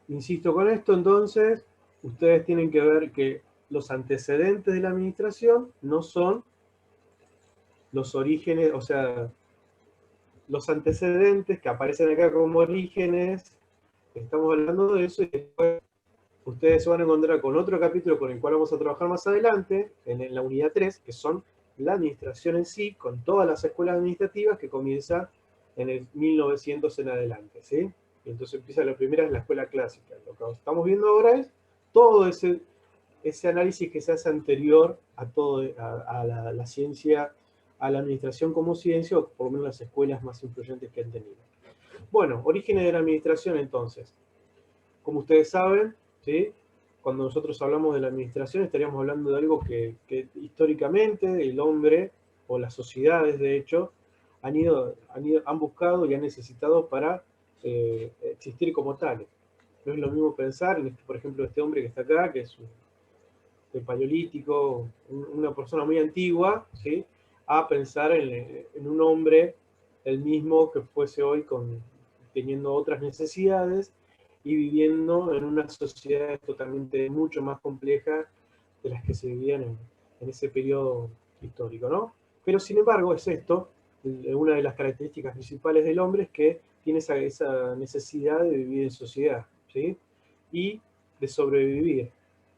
Insisto con esto, entonces, ustedes tienen que ver que los antecedentes de la administración no son los orígenes, o sea, los antecedentes que aparecen acá como orígenes, estamos hablando de eso, y después ustedes se van a encontrar con otro capítulo con el cual vamos a trabajar más adelante, en la unidad 3, que son la administración en sí, con todas las escuelas administrativas que comienza en el 1900 en adelante, ¿sí? Y entonces empieza la primera en la escuela clásica. Lo que estamos viendo ahora es todo ese análisis que se hace anterior a, todo, a la ciencia, a la administración como ciencia, o por lo menos las escuelas más influyentes que han tenido. Bueno, orígenes de la administración entonces. Como ustedes saben, ¿sí? Cuando nosotros hablamos de la administración estaríamos hablando de algo que históricamente el hombre, o las sociedades de hecho, han buscado y han necesitado para existir como tales. No es lo mismo pensar en, por ejemplo, este hombre que está acá, que es el paleolítico, una persona muy antigua, ¿sí? A pensar en un hombre, el mismo que fuese hoy teniendo otras necesidades y viviendo en una sociedad totalmente mucho más compleja de las que se vivían en ese periodo histórico, ¿no? Pero sin embargo es esto, una de las características principales del hombre es que tiene esa necesidad de vivir en sociedad, ¿sí? Y de sobrevivir.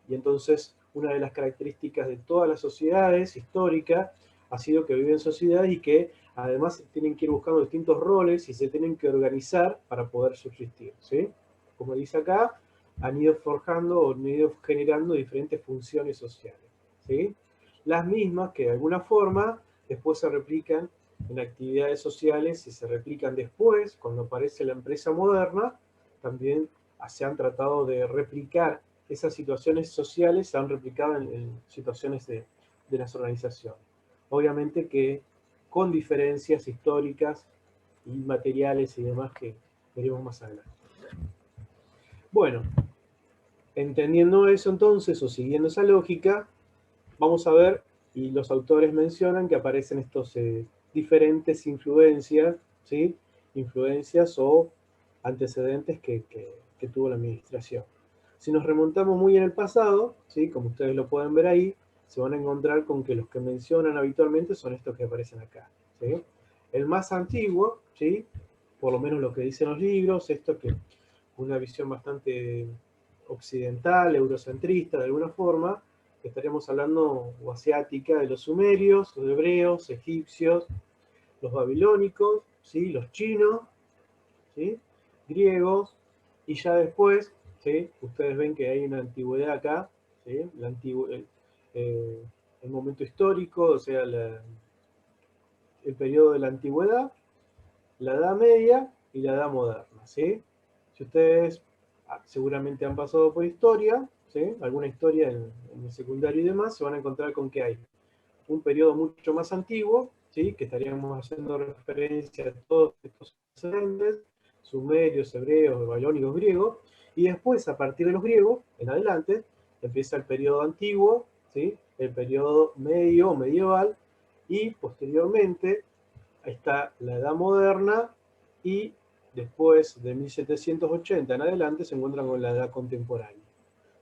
Y entonces una de las características de todas las sociedades históricas ha sido que viven en sociedad y que además tienen que ir buscando distintos roles y se tienen que organizar para poder subsistir, ¿sí? Como dice acá, han ido forjando o han ido generando diferentes funciones sociales, ¿sí? Las mismas que de alguna forma después se replican en actividades sociales y se replican después, cuando aparece la empresa moderna, también se han tratado de replicar esas situaciones sociales, se han replicado en situaciones de las organizaciones. Obviamente que con diferencias históricas y materiales y demás que veremos más adelante. Bueno, entendiendo eso entonces, o siguiendo esa lógica, vamos a ver, y los autores mencionan que aparecen estos diferentes influencias, ¿sí? Influencias o antecedentes que tuvo la administración. Si nos remontamos muy en el pasado, ¿sí? Como ustedes lo pueden ver ahí, se van a encontrar con que los que mencionan habitualmente son estos que aparecen acá, ¿sí? El más antiguo, ¿sí? Por lo menos lo que dicen los libros, esto que una visión bastante occidental, eurocentrista de alguna forma, estaríamos hablando, o asiática, de los sumerios, los hebreos, egipcios, los babilónicos, ¿sí? Los chinos, ¿sí? Griegos, y ya después, ¿sí? Ustedes ven que hay una antigüedad acá, ¿sí? El momento histórico, o sea, el periodo de la antigüedad, la Edad Media y la Edad Moderna, ¿sí? Si ustedes seguramente han pasado por historia, ¿sí? Alguna historia en el secundario y demás, se van a encontrar con que hay un periodo mucho más antiguo, ¿sí? Que estaríamos haciendo referencia a todos estos antecedentes, sumerios, hebreos, babilónicos, griegos, y después, a partir de los griegos, en adelante, empieza el periodo antiguo, ¿sí? El periodo medio o medieval, y posteriormente está la Edad Moderna, y después de 1780 en adelante se encuentran con la Edad Contemporánea.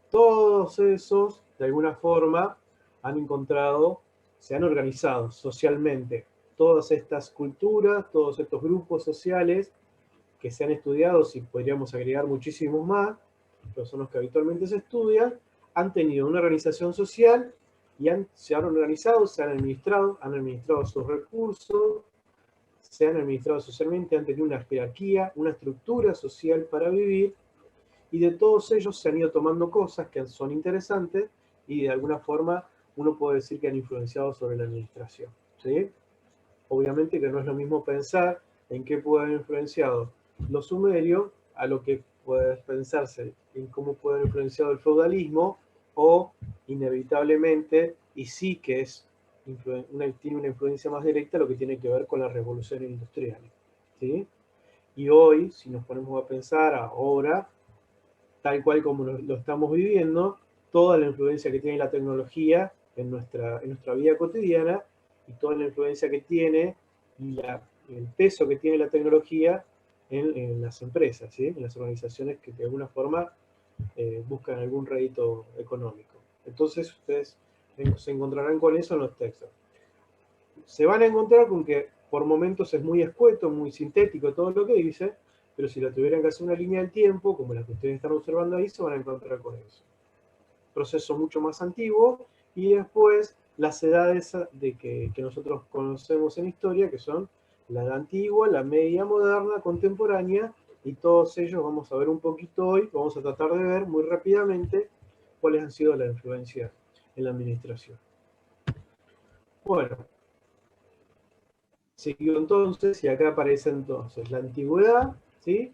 Todos esos, de alguna forma, han encontrado, se han organizado socialmente. Todas estas culturas, todos estos grupos sociales que se han estudiado, si podríamos agregar muchísimos más, pero son los que habitualmente se estudian, han tenido una organización social y se han organizado, se han administrado sus recursos, se han administrado socialmente, han tenido una jerarquía, una estructura social para vivir, y de todos ellos se han ido tomando cosas que son interesantes y de alguna forma uno puede decir que han influenciado sobre la administración, ¿sí? Obviamente que no es lo mismo pensar en qué puede haber influenciado los sumerios a lo que puede pensarse en cómo puede haber influenciado el feudalismo, o inevitablemente, y sí que tiene una influencia más directa, lo que tiene que ver con la revolución industrial, ¿sí? Y hoy, si nos ponemos a pensar ahora, tal cual como lo estamos viviendo, toda la influencia que tiene la tecnología en nuestra vida cotidiana, y toda la influencia que tiene y el peso que tiene la tecnología en las empresas, ¿sí? En las organizaciones que de alguna forma buscan algún rédito económico. Entonces ustedes se encontrarán con eso en los textos. Se van a encontrar con que por momentos es muy escueto, muy sintético todo lo que dice, pero si lo tuvieran que hacer una línea del tiempo, como la que ustedes están observando ahí, se van a encontrar con eso. Proceso mucho más antiguo, y después las edades que nosotros conocemos en historia, que son la edad antigua, la media moderna, contemporánea, y todos ellos vamos a ver un poquito hoy, vamos a tratar de ver muy rápidamente cuáles han sido las influencias en la administración. Bueno, siguió entonces, y acá aparece entonces la antigüedad, ¿sí?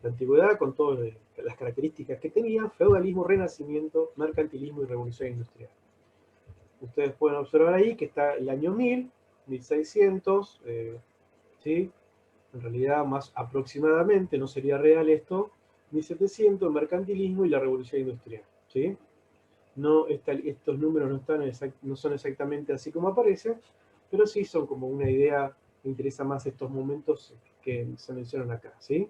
La antigüedad con todas las características que tenía: feudalismo, renacimiento, mercantilismo y revolución industrial. Ustedes pueden observar ahí que está el año 1000, 1600, ¿sí? En realidad más aproximadamente, no sería real esto, 1700, el mercantilismo y la revolución industrial, ¿sí? No, estos números no son exactamente así como aparecen, pero sí son como una idea. Me interesa más estos momentos que se mencionan acá, ¿sí?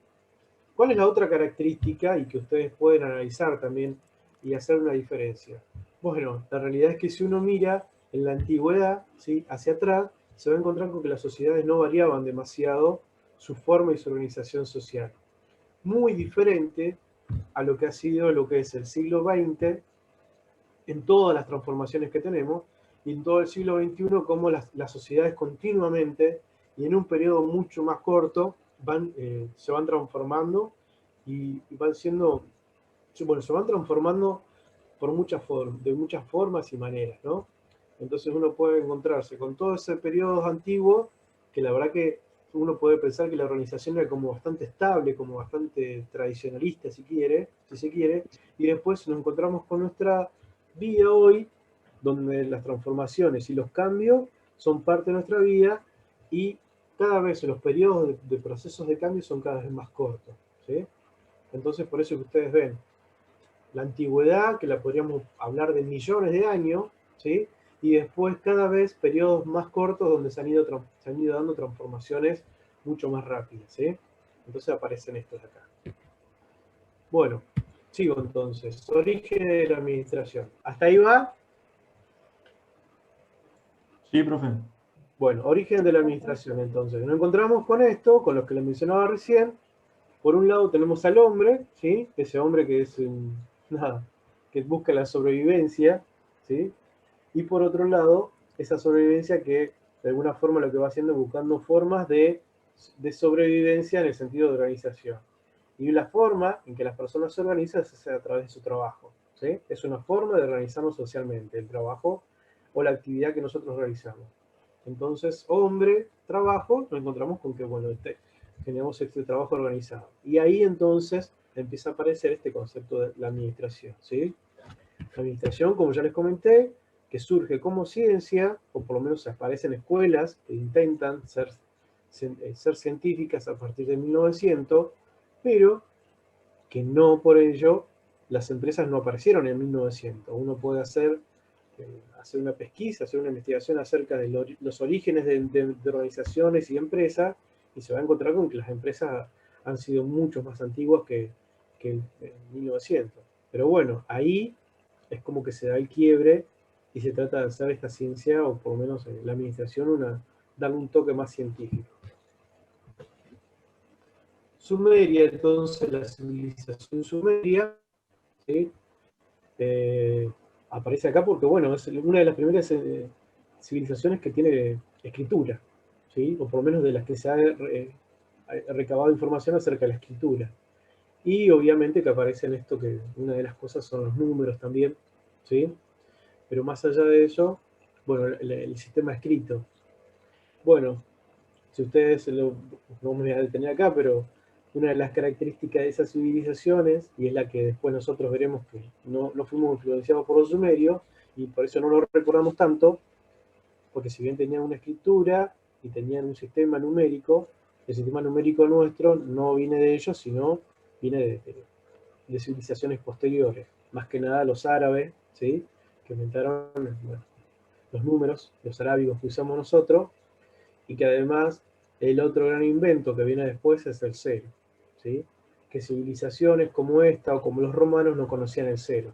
¿Cuál es la otra característica y que ustedes pueden analizar también y hacer una diferencia? Bueno, la realidad es que si uno mira en la antigüedad, ¿sí?, hacia atrás, se va a encontrar con que las sociedades no variaban demasiado su forma y su organización social. Muy diferente a lo que ha sido lo que es el siglo XX, en todas las transformaciones que tenemos, y en todo el siglo XXI, cómo las sociedades continuamente y en un periodo mucho más corto se van transformando y van siendo, bueno, se van transformando de muchas formas y maneras, ¿no? Entonces uno puede encontrarse con todo ese periodo antiguo, que la verdad que uno puede pensar que la organización era como bastante estable, como bastante tradicionalista, si se quiere, y después nos encontramos con nuestra vida hoy, donde las transformaciones y los cambios son parte de nuestra vida, y cada vez los periodos de procesos de cambio son cada vez más cortos, ¿sí? Entonces por eso que ustedes ven la antigüedad, que la podríamos hablar de millones de años, ¿sí? Y después cada vez periodos más cortos donde se han ido dando transformaciones mucho más rápidas, ¿sí? Entonces aparecen estos de acá. Bueno, sigo entonces. Origen de la administración. ¿Hasta ahí va? Sí, profe. Bueno, origen de la administración, entonces. Nos encontramos con esto, con los que les mencionaba recién. Por un lado tenemos al hombre, ¿sí? Ese hombre que es nada, que busca la sobrevivencia, ¿sí? Y por otro lado, esa sobrevivencia que de alguna forma lo que va haciendo es buscando formas de sobrevivencia en el sentido de organización. Y la forma en que las personas se organizan es a través de su trabajo, ¿sí? Es una forma de organizarnos socialmente, el trabajo o la actividad que nosotros realizamos. Entonces, hombre, trabajo, nos encontramos con que, bueno, tenemos este trabajo organizado. Y ahí entonces empieza a aparecer este concepto de la administración, ¿sí? La administración, como ya les comenté, que surge como ciencia, o por lo menos aparecen escuelas que intentan ser científicas a partir de 1900, pero que no por ello las empresas no aparecieron en 1900. Uno puede hacer una pesquisa, hacer una investigación acerca de los orígenes de organizaciones y empresas, y se va a encontrar con que las empresas han sido mucho más antiguas que en 1900. Pero bueno, ahí es como que se da el quiebre y se trata de hacer esta ciencia, o por lo menos la administración, darle un toque más científico. Sumeria, entonces, la civilización sumeria, ¿sí? Aparece acá porque, bueno, es una de las primeras civilizaciones que tiene escritura, ¿sí? O por lo menos de las que se ha recabado información acerca de la escritura. Y obviamente que aparece en esto, que una de las cosas son los números también, ¿sí? Pero más allá de eso, bueno, el sistema escrito. Bueno, si ustedes no me voy a detener acá, pero una de las características de esas civilizaciones, y es la que después nosotros veremos que no fuimos influenciados por los sumerios, y por eso no lo recordamos tanto, porque si bien tenían una escritura y tenían un sistema numérico, el sistema numérico nuestro no viene de ellos, sino viene de civilizaciones posteriores, más que nada los árabes, ¿sí?, que inventaron, bueno, los números, los arábigos que usamos nosotros, y que además El otro gran invento que viene después es el cero, ¿sí? Que civilizaciones como esta o como los romanos no conocían el cero.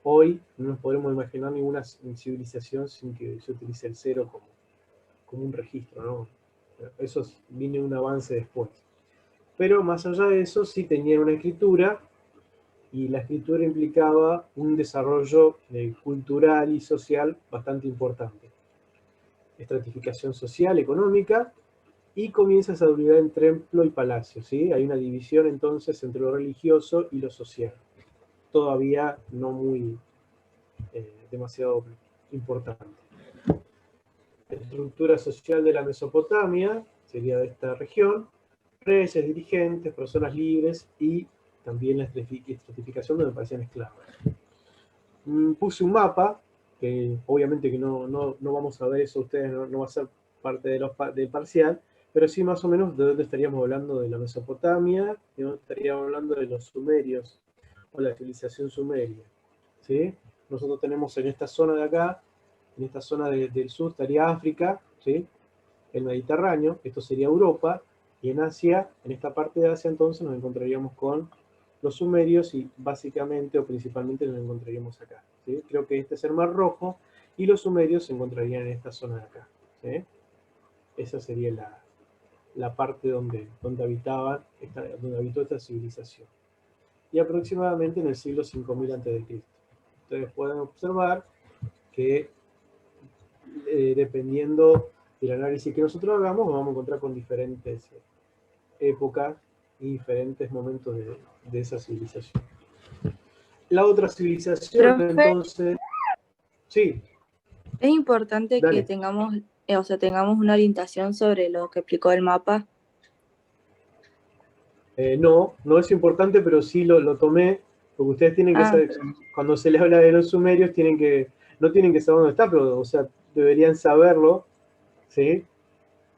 Hoy no nos podemos imaginar ninguna civilización sin que se utilice el cero como un registro, ¿no? Eso viene un avance después. Pero más allá de eso, sí tenían una escritura, y la escritura implicaba un desarrollo cultural y social bastante importante. Estratificación social, económica, y comienza esa dualidad en templo y palacio, ¿sí? Hay una división entonces entre lo religioso y lo social. Todavía no muy demasiado importante. La estructura social de la Mesopotamia sería de esta región: reyes, dirigentes, personas libres y también la estratificación donde aparecían esclavos. Puse un mapa, que obviamente que no vamos a ver eso ustedes, no va a ser parte del parcial, pero sí más o menos de dónde estaríamos hablando de la Mesopotamia, y dónde estaríamos hablando de los sumerios, o la civilización sumeria, ¿sí? Nosotros tenemos en esta zona de acá, en esta zona del sur estaría África, ¿sí? El Mediterráneo, esto sería Europa, y en Asia, en esta parte de Asia entonces nos encontraríamos con los sumerios y básicamente o principalmente nos encontraríamos acá, ¿sí? Creo que este es el Mar Rojo y los sumerios se encontrarían en esta zona de acá, ¿sí? Esa sería la parte donde donde habitó esta civilización. Y aproximadamente en el siglo 5000 a.C. Ustedes pueden observar que dependiendo del análisis que nosotros hagamos, nos vamos a encontrar con diferentes épocas y diferentes momentos de esa civilización. La otra civilización, Profe, entonces, sí, es importante que dale. tengamos, o sea, tengamos una orientación sobre lo que explicó el mapa. No es importante, pero sí lo tomé, porque ustedes tienen que Ah, saber, cuando se les habla de los sumerios, no tienen que saber dónde está, pero, o sea, deberían saberlo, ¿sí?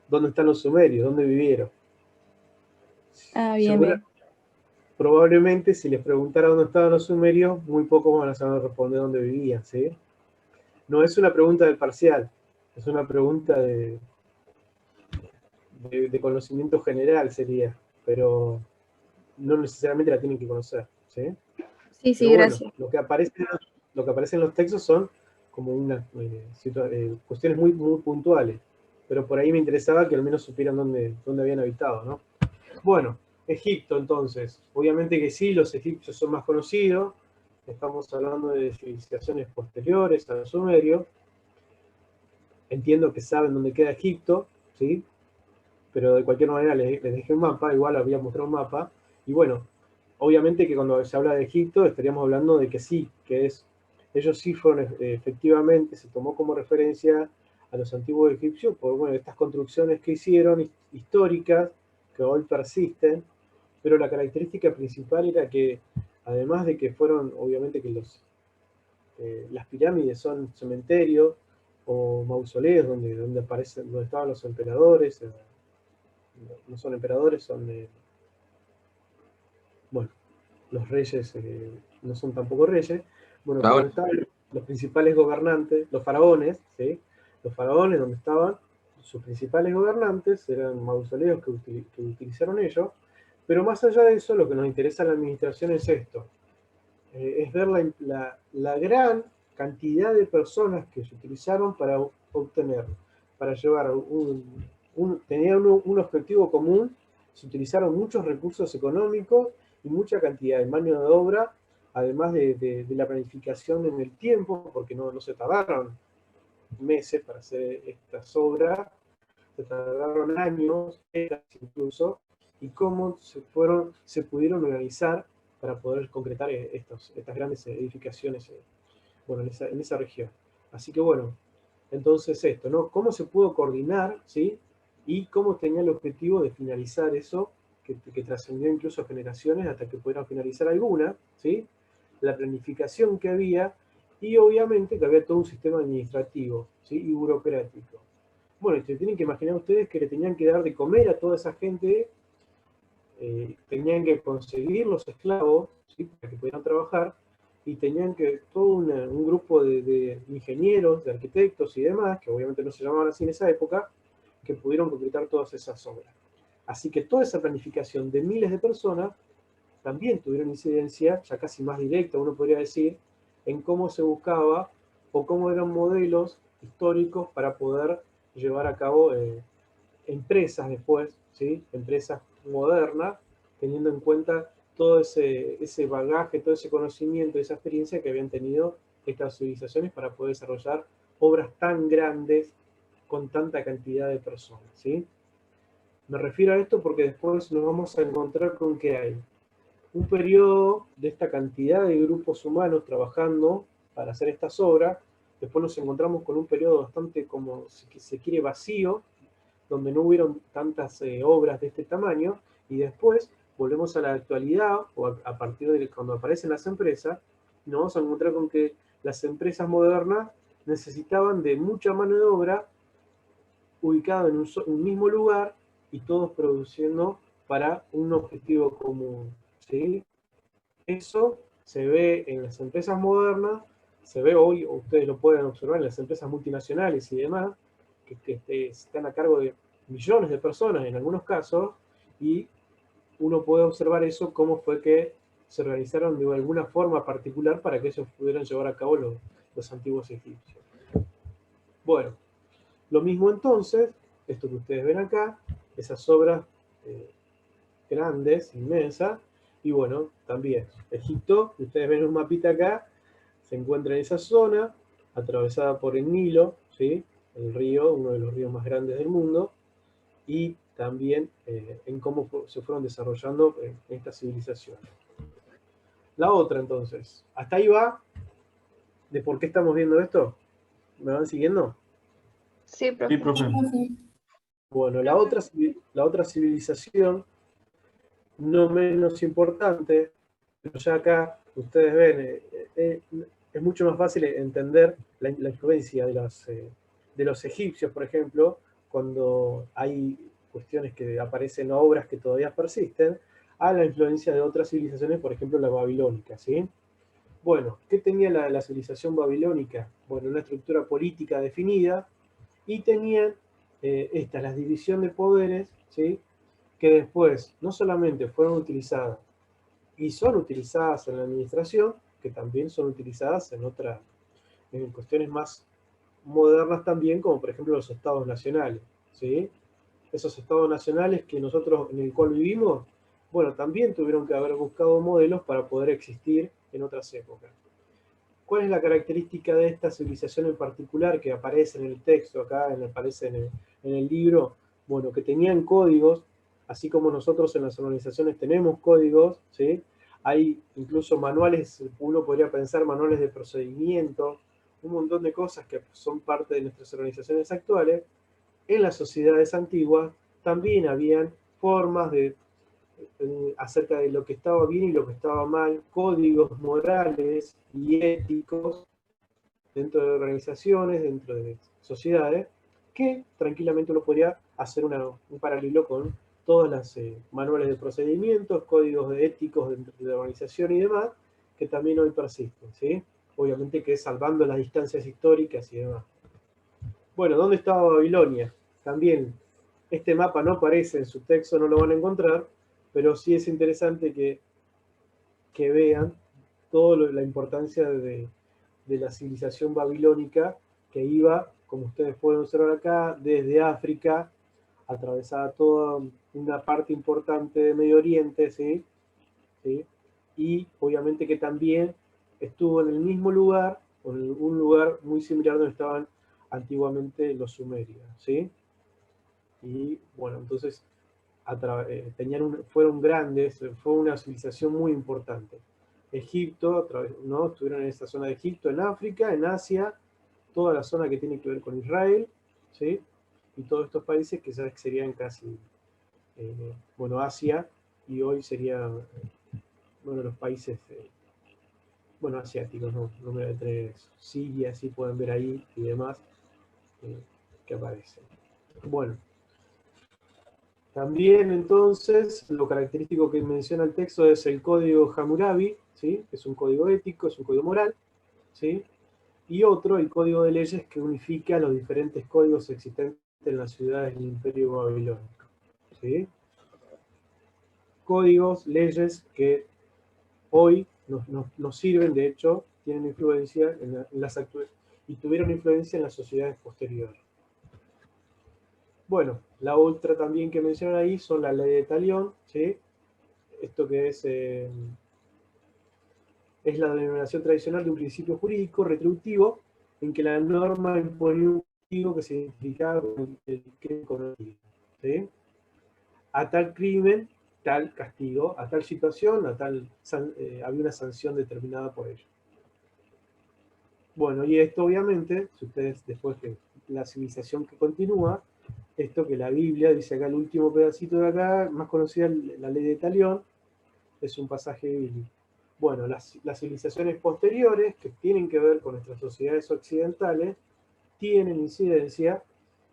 ¿Dónde están los sumerios? ¿Dónde vivieron? bien, Segura, bien. probablemente si les preguntara dónde estaban los sumerios, muy pocos van a saber responder dónde vivían, ¿sí? No es una pregunta del parcial, es una pregunta de conocimiento general sería, pero no necesariamente la tienen que conocer, ¿sí? Sí, Pero sí, bueno, gracias. lo que aparece en los textos son como unas cuestiones muy puntuales, pero por ahí me interesaba que al menos supieran dónde habían habitado, ¿no? Bueno, Egipto entonces, obviamente que sí, los egipcios son más conocidos, estamos hablando de civilizaciones posteriores al sumerio, entiendo que saben dónde queda Egipto, ¿sí? Pero de cualquier manera les dejé un mapa, igual había mostrado un mapa, y bueno, obviamente que cuando se habla de Egipto estaríamos hablando de que sí, ellos sí fueron efectivamente, se tomó como referencia a los antiguos egipcios por bueno, estas construcciones que hicieron históricas, que hoy persisten, pero la característica principal era que además de que fueron, obviamente que las pirámides son cementerios o mausoleos donde estaban los emperadores, no son emperadores, son, bueno, los reyes no son tampoco reyes, bueno, pero Ahora, donde estaban los principales gobernantes, los faraones, ¿sí? Los faraones donde estaban sus principales gobernantes eran mausoleos que utilizaron ellos, pero más allá de eso, lo que nos interesa a la administración es esto, es ver la gran cantidad de personas que se utilizaron para obtener, para llevar tenían un objetivo común, se utilizaron muchos recursos económicos y mucha cantidad de mano de obra, además de la planificación en el tiempo, porque no se tardaron meses para hacer estas obras, se tardaron años, décadas incluso, y cómo se pudieron organizar para poder concretar estas grandes edificaciones bueno, en esa región. Así que bueno, entonces esto, ¿no? ¿Cómo se pudo coordinar, ¿sí? Y cómo tenía el objetivo de finalizar eso, que trascendió incluso a generaciones hasta que pudieran finalizar alguna, ¿sí? La planificación que había y obviamente que había todo un sistema administrativo, ¿sí? Y burocrático. Bueno, se tienen que imaginar ustedes que le tenían que dar de comer a toda esa gente, tenían que conseguir los esclavos, ¿sí? Para que pudieran trabajar, y tenían que todo grupo de ingenieros, de arquitectos y demás, que obviamente no se llamaban así en esa época, que pudieron concretar todas esas obras. Así que toda esa planificación de miles de personas también tuvieron incidencia, ya casi más directa, uno podría decir, en cómo se buscaba o cómo eran modelos históricos para poder llevar a cabo empresas después, ¿sí? Empresas modernas, teniendo en cuenta todo ese bagaje, todo ese conocimiento, esa experiencia que habían tenido estas civilizaciones para poder desarrollar obras tan grandes con tanta cantidad de personas, ¿sí? Me refiero a esto porque después nos vamos a encontrar con que hay un periodo de esta cantidad de grupos humanos trabajando para hacer estas obras. Después nos encontramos con un periodo bastante, como si se quiere, vacío, donde no hubieron tantas obras de este tamaño, y después volvemos a la actualidad, o a partir de cuando aparecen las empresas, y nos vamos a encontrar con que las empresas modernas necesitaban de mucha mano de obra ubicada en un mismo lugar y todos produciendo para un objetivo común, ¿sí? Eso se ve en las empresas modernas, se ve hoy, ustedes lo pueden observar en las empresas multinacionales y demás, que están a cargo de millones de personas en algunos casos, y uno puede observar eso, cómo fue que se organizaron de alguna forma particular para que ellos pudieran llevar a cabo los antiguos egipcios. Bueno, lo mismo entonces, esto que ustedes ven acá, esas obras grandes, inmensas, y bueno, también Egipto, ustedes ven un mapita acá, se encuentra en esa zona, atravesada por el Nilo, ¿sí? El río, uno de los ríos más grandes del mundo, y también en cómo se fueron desarrollando estas civilizaciones. La otra entonces, hasta ahí va de por qué estamos viendo esto. ¿Me van siguiendo? Sí, Sí, profe. profe. Bueno, la otra civilización, no menos importante, pero ya acá ustedes ven, es mucho más fácil entender la influencia de los egipcios, por ejemplo, cuando hay cuestiones que aparecen, obras que todavía persisten, a la influencia de otras civilizaciones, por ejemplo la babilónica, ¿sí? Bueno, ¿qué tenía la civilización babilónica? Bueno, una estructura política definida, y tenían la división de poderes, ¿sí? Que después no solamente fueron utilizadas y son utilizadas en la administración, que también son utilizadas en cuestiones más modernas también, como por ejemplo los estados nacionales, ¿sí? Esos estados nacionales que nosotros en el cual vivimos, bueno, también tuvieron que haber buscado modelos para poder existir en otras épocas. ¿Cuál es la característica de esta civilización en particular que aparece en el texto acá, aparece en el libro? Bueno, que tenían códigos, así como nosotros en las organizaciones tenemos códigos, ¿sí? Hay incluso manuales, uno podría pensar manuales de procedimiento, un montón de cosas que son parte de nuestras organizaciones actuales. En las sociedades antiguas también habían formas acerca de lo que estaba bien y lo que estaba mal, códigos morales y éticos dentro de organizaciones, dentro de sociedades, que tranquilamente uno podría hacer un paralelo con todas las manuales de procedimientos, códigos éticos dentro de la organización y demás, que también hoy persisten, ¿sí? Obviamente que salvando las distancias históricas y demás. Bueno, ¿dónde estaba Babilonia? También este mapa no aparece en su texto, no lo van a encontrar, pero sí es interesante que vean toda la importancia de la civilización babilónica que iba, como ustedes pueden observar acá, desde África, atravesaba toda una parte importante de Medio Oriente, ¿sí? ¿Sí? Y obviamente que también estuvo en el mismo lugar, o en un lugar muy similar donde estaban antiguamente los sumerios, ¿sí? Y bueno, entonces fueron grandes, fue una civilización muy importante. Egipto, ¿no? Estuvieron en esta zona de Egipto, en África, en Asia, toda la zona que tiene que ver con Israel, ¿sí? Y todos estos países que ya serían casi, bueno, Asia, y hoy serían, bueno, los países, bueno, asiáticos, no me voy a detener en eso. Siria, sí pueden ver ahí, y demás, que aparecen. Bueno. También entonces lo característico que menciona el texto es el código Hammurabi, ¿sí? Es un código ético, es un código moral, ¿sí? Y otro, el código de leyes, que unifica los diferentes códigos existentes en las ciudades del Imperio Babilónico. ¿Sí? Códigos, leyes que hoy nos sirven, de hecho, tienen influencia y tuvieron influencia en las sociedades posteriores. Bueno, la otra también que mencionan ahí son la ley de Talión, ¿sí? Esto que es la denominación tradicional de un principio jurídico retributivo en que la norma imponía un castigo que se identificaba con el crimen cometido. ¿Sí? A tal crimen, tal castigo, a tal situación, había una sanción determinada por ello. Bueno, y esto obviamente, si ustedes después de la civilización que continúa, esto que la Biblia, dice acá el último pedacito de acá, más conocida, la ley de Talión, es un pasaje bíblico. Bueno, las civilizaciones posteriores, que tienen que ver con nuestras sociedades occidentales, tuvieron incidencia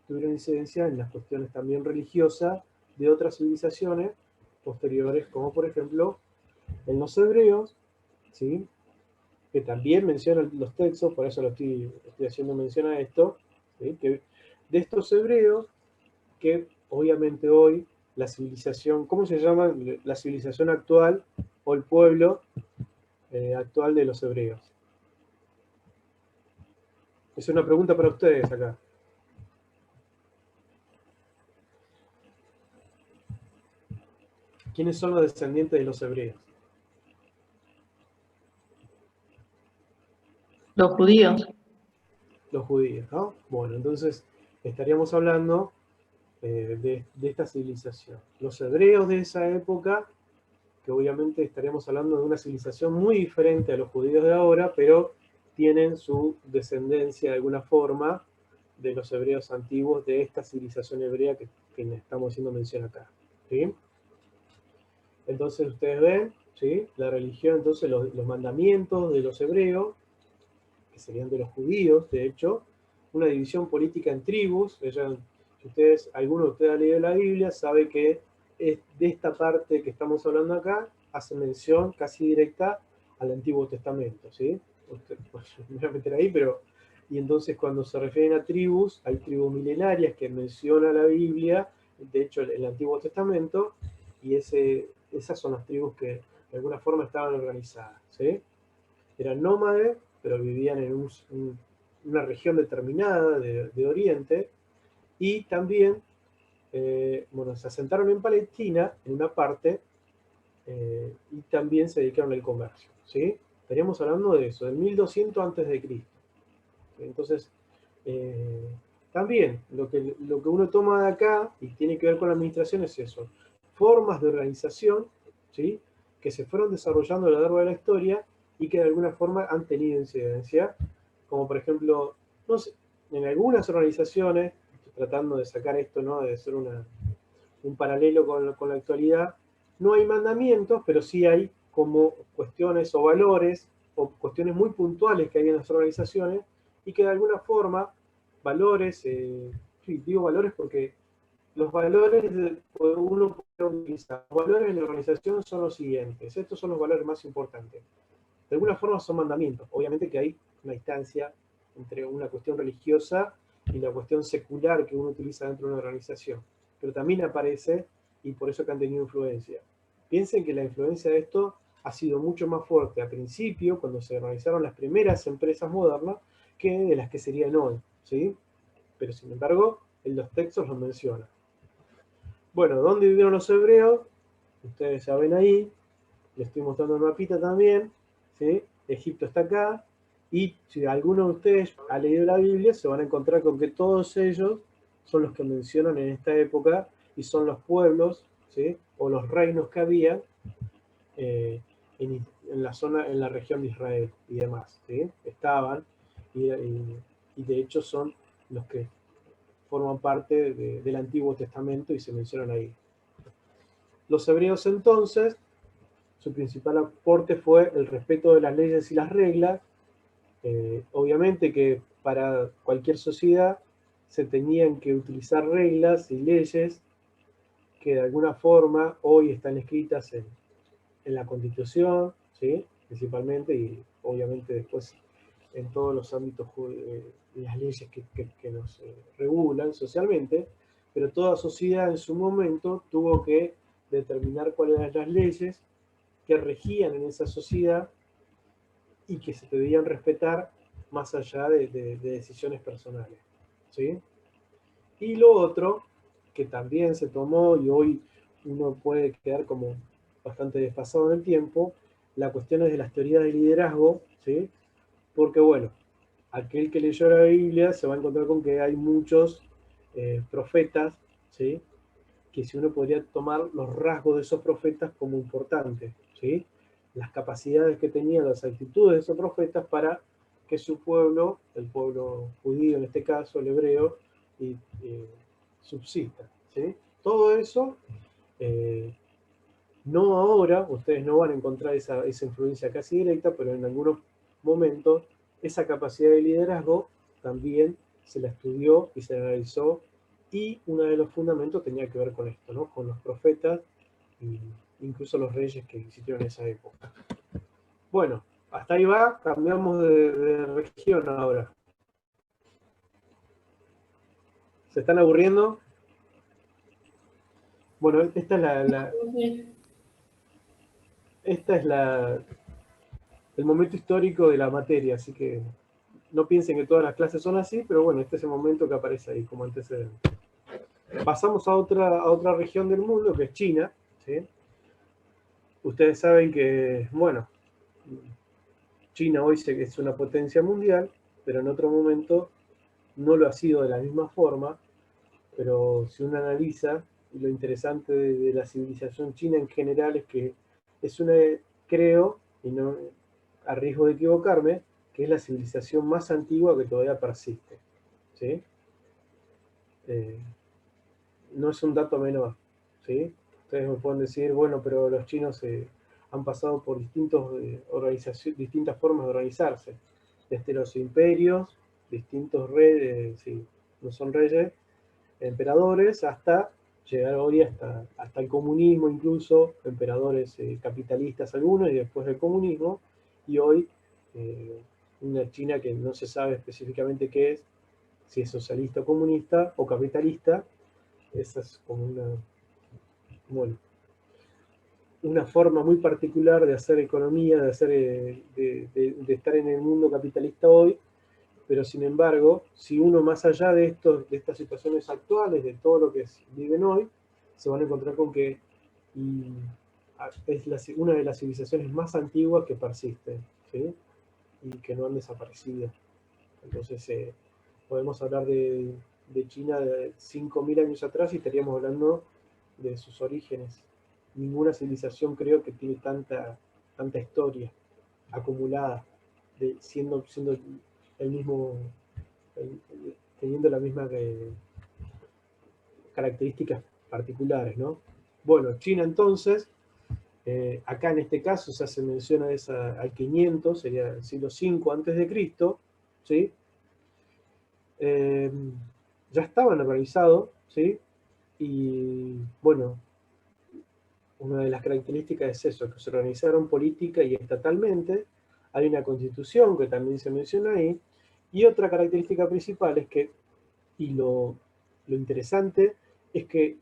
en las cuestiones también religiosas de otras civilizaciones posteriores, como por ejemplo en los hebreos, ¿sí? Que también mencionan los textos, por eso estoy haciendo mención a esto, ¿sí? Que de estos hebreos, que obviamente hoy la civilización, ¿cómo se llama? La civilización actual o el pueblo actual de los hebreos. Es una pregunta para ustedes acá. ¿Quiénes son los descendientes de los hebreos? Los judíos. Los judíos, ¿no? Bueno, entonces estaríamos hablando de esta civilización. Los hebreos de esa época, que obviamente estaríamos hablando de una civilización muy diferente a los judíos de ahora, pero tienen su descendencia de alguna forma de los hebreos antiguos, de esta civilización hebrea que estamos haciendo mención acá. ¿Sí? Entonces ustedes ven, ¿sí? La religión, entonces los mandamientos de los hebreos, que serían de los judíos, de hecho, una división política en tribus. Si alguno de ustedes ha leído la Biblia, sabe que de esta parte que estamos hablando acá, hace mención casi directa al Antiguo Testamento, ¿sí? Me voy a meter ahí, pero... Y entonces cuando se refieren a tribus, hay tribus milenarias que menciona la Biblia, de hecho el Antiguo Testamento, y esas son las tribus que de alguna forma estaban organizadas, ¿sí? Eran nómades, pero vivían en una región determinada de Oriente, y también, se asentaron en Palestina, en una parte, y también se dedicaron al comercio, ¿sí? Estaríamos hablando de eso, del 1200 antes de Cristo. Entonces, también lo que uno toma de acá y tiene que ver con la administración es eso, formas de organización, ¿sí? Que se fueron desarrollando a lo largo de la historia y que de alguna forma han tenido incidencia, como por ejemplo, no sé, en algunas organizaciones, tratando de sacar esto, ¿no? De hacer un paralelo con la actualidad, no hay mandamientos, pero sí hay como cuestiones o valores o cuestiones muy puntuales que hay en las organizaciones y que de alguna forma, valores, sí, digo valores porque los valores uno puede utilizar. Los valores de la organización son los siguientes. Estos son los valores más importantes. De alguna forma son mandamientos. Obviamente que hay una distancia entre una cuestión religiosa y la cuestión secular que uno utiliza dentro de una organización. Pero también aparece, y por eso que han tenido influencia. Piensen que la influencia de esto ha sido mucho más fuerte al principio, cuando se organizaron las primeras empresas modernas, que de las que serían hoy, ¿sí? Pero sin embargo, en los textos los menciona. Bueno, ¿dónde vivieron los hebreos? Ustedes ya ven ahí, les estoy mostrando el mapita también, ¿sí? Egipto está acá, y si alguno de ustedes ha leído la Biblia, se van a encontrar con que todos ellos son los que mencionan en esta época, y son los pueblos, ¿sí? O los reinos que había en la zona, en la región de Israel y demás, ¿sí? Estaban, y de hecho son los que forman parte del Antiguo Testamento y se mencionan ahí. Los hebreos entonces, su principal aporte fue el respeto de las leyes y las reglas. Obviamente que para cualquier sociedad se tenían que utilizar reglas y leyes que de alguna forma hoy están escritas en la Constitución, ¿sí? Principalmente, y obviamente después en todos los ámbitos las leyes que nos regulan socialmente, pero toda sociedad en su momento tuvo que determinar cuáles eran las leyes que regían en esa sociedad y que se debían respetar más allá de decisiones personales. ¿Sí? Y lo otro, que también se tomó y hoy uno puede quedar como bastante desfasado en el tiempo, la cuestión es de las teorías de liderazgo, ¿sí? Porque bueno, aquel que leyó la Biblia se va a encontrar con que hay muchos profetas, ¿sí? Que si uno podría tomar los rasgos de esos profetas como importantes, ¿sí? Las capacidades que tenían, las actitudes de esos profetas para que su pueblo, el pueblo judío en este caso, el hebreo, y, subsista, ¿sí? Todo eso, eh, no ahora, ustedes no van a encontrar esa influencia casi directa, pero en algunos momentos esa capacidad de liderazgo también se la estudió y se la analizó, y uno de los fundamentos tenía que ver con esto, ¿no? Con los profetas e incluso los reyes que existieron en esa época. Bueno, hasta ahí va, cambiamos de región ahora. ¿Se están aburriendo? Bueno, esta es el momento histórico de la materia, así que no piensen que todas las clases son así, pero bueno, este es el momento que aparece ahí como antecedente. Pasamos a otra región del mundo, que es China, ¿sí? Ustedes saben que, bueno, China hoy es una potencia mundial, pero en otro momento no lo ha sido de la misma forma, pero si uno analiza, lo interesante de la civilización china en general es que es una, creo, y no a riesgo de equivocarme, que es la civilización más antigua que todavía persiste, ¿sí? Eh, no es un dato menor, ¿sí? Ustedes me pueden decir, bueno, pero los chinos han pasado por distintas formas de organizarse, desde los imperios, distintos reyes, sí, no son reyes, emperadores, hasta llegar hoy hasta el comunismo, incluso emperadores capitalistas algunos y después del comunismo, y hoy una China que no se sabe específicamente qué es, si es socialista o comunista o capitalista. Esa es como bueno, una forma muy particular de hacer economía, de estar en el mundo capitalista hoy, pero sin embargo, si uno más allá de estas situaciones actuales, de todo lo que viven hoy, se van a encontrar con que es una de las civilizaciones más antiguas que persisten, ¿sí? Y que no han desaparecido. Entonces, podemos hablar de China de 5.000 años atrás y estaríamos hablando de sus orígenes. Ninguna civilización creo que tiene tanta historia acumulada, siendo el mismo, teniendo las mismas características particulares, ¿no? Bueno, China entonces, acá en este caso se hace mención al 500, sería el siglo V antes de Cristo, ¿sí? Ya estaban organizados, ¿sí? Y bueno, una de las características es eso, que se organizaron política y estatalmente. Hay una constitución que también se menciona ahí. Y otra característica principal es que, y lo interesante, es que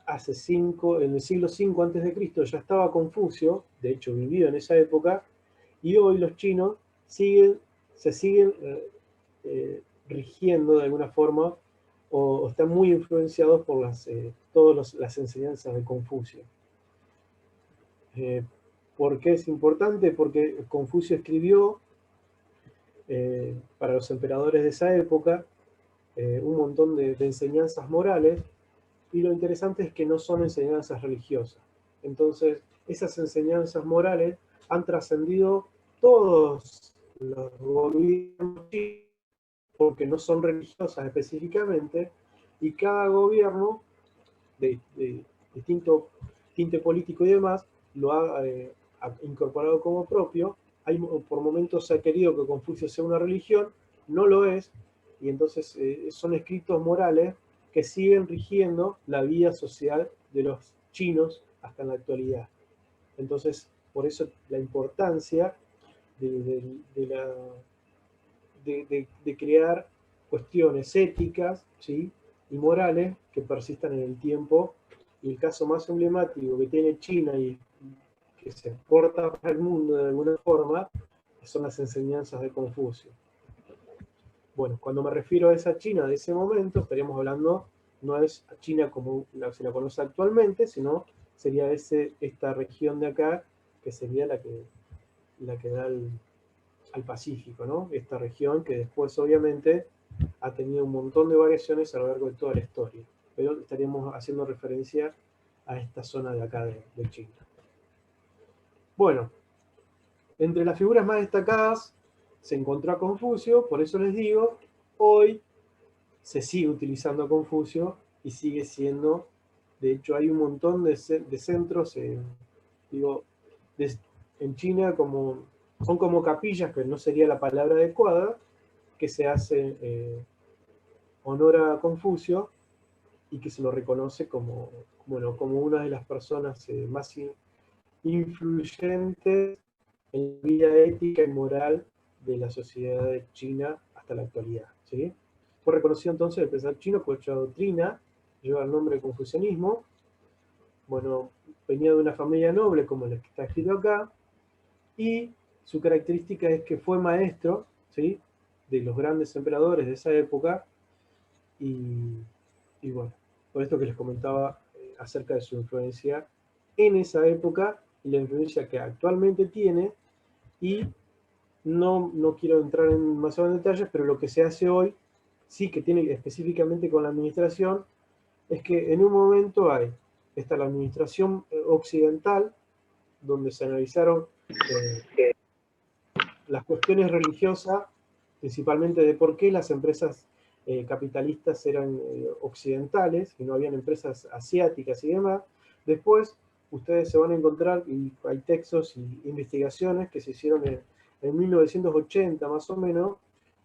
en el siglo V antes de Cristo ya estaba Confucio, de hecho vivió en esa época, y hoy los chinos se siguen rigiendo de alguna forma o están muy influenciados por todas las enseñanzas de Confucio. ¿Por qué es importante? Porque Confucio escribió para los emperadores de esa época un montón de enseñanzas morales, y lo interesante es que no son enseñanzas religiosas. Entonces, esas enseñanzas morales han trascendido todos los gobiernos porque no son religiosas específicamente, y cada gobierno de distinto tinte político y demás lo ha incorporado como propio. Por momentos se ha querido que Confucio sea una religión, no lo es, y entonces son escritos morales que siguen rigiendo la vida social de los chinos hasta en la actualidad. Entonces, por eso la importancia de crear cuestiones éticas, ¿sí?, y morales que persistan en el tiempo. Y el caso más emblemático que tiene China y que se exporta para el mundo de alguna forma son las enseñanzas de Confucio. Bueno, cuando me refiero a esa China de ese momento, estaríamos hablando, no es China como se la conoce actualmente, sino sería esta región de acá, que sería la que da al Pacífico, ¿no? Esta región que después obviamente ha tenido un montón de variaciones a lo largo de toda la historia. Pero estaríamos haciendo referencia a esta zona de acá de China. Bueno, entre las figuras más destacadas se encontró a Confucio, por eso les digo, hoy se sigue utilizando a Confucio y sigue siendo, de hecho hay un montón de centros, digo, en China son como capillas, que no sería la palabra adecuada, que se hace honor a Confucio y que se lo reconoce como una de las personas más influyentes en la vida ética y moral de la sociedad de China hasta la actualidad, ¿sí? Fue reconocido entonces el pensador chino cuya doctrina lleva el nombre de confucianismo. Bueno, venía de una familia noble, como la que está escrito acá, y su característica es que fue maestro, ¿sí?, de los grandes emperadores de esa época, y bueno, por esto que les comentaba acerca de su influencia en esa época y la influencia que actualmente tiene. Y no quiero entrar en demasiados detalles, pero lo que se hace hoy, sí que tiene específicamente con la administración, es que en un momento está la administración occidental, donde se analizaron las cuestiones religiosas, principalmente de por qué las empresas capitalistas eran occidentales y no habían empresas asiáticas y demás. Después ustedes se van a encontrar, y hay textos y investigaciones que se hicieron en 1980 más o menos,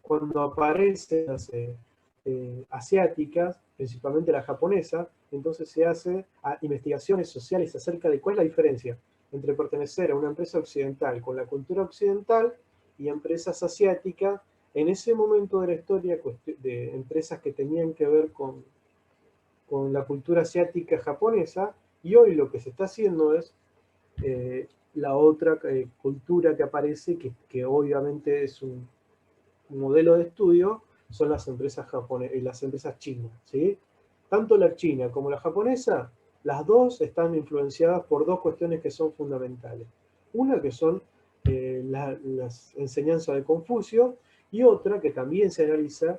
cuando aparecen las asiáticas, principalmente la japonesa. Entonces se hace investigaciones sociales acerca de cuál es la diferencia entre pertenecer a una empresa occidental con la cultura occidental y empresas asiáticas, en ese momento de la historia, de empresas que tenían que ver con la cultura asiática japonesa, y hoy lo que se está haciendo es la otra cultura que aparece, que obviamente es un modelo de estudio, son las empresas las empresas chinas, ¿sí? Tanto la china como la japonesa, las dos están influenciadas por dos cuestiones que son fundamentales. Una que son las enseñanzas de Confucio, y otra que también se analiza,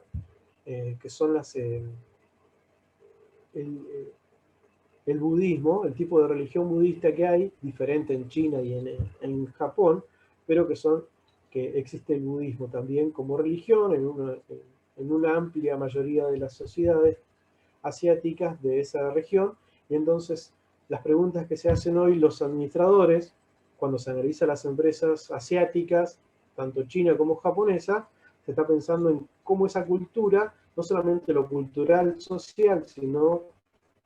que son el budismo, el tipo de religión budista que hay, diferente en China y en Japón, pero que existe el budismo también como religión en una amplia mayoría de las sociedades asiáticas de esa región. Y entonces las preguntas que se hacen hoy los administradores, cuando se analizan las empresas asiáticas, tanto china como japonesa, se está pensando en cómo esa cultura, no solamente lo cultural, social, sino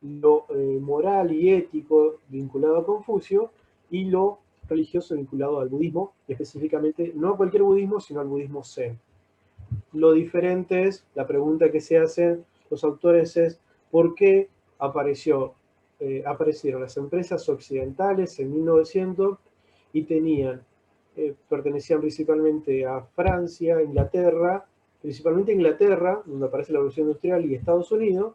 lo moral y ético vinculado a Confucio, y lo religioso vinculado al budismo, y específicamente no a cualquier budismo, sino al budismo zen. Lo diferente es, la pregunta que se hacen los autores es, ¿por qué aparecieron las empresas occidentales en 1900 y pertenecían principalmente a Francia, Inglaterra, principalmente Inglaterra, donde aparece la Revolución Industrial, y Estados Unidos,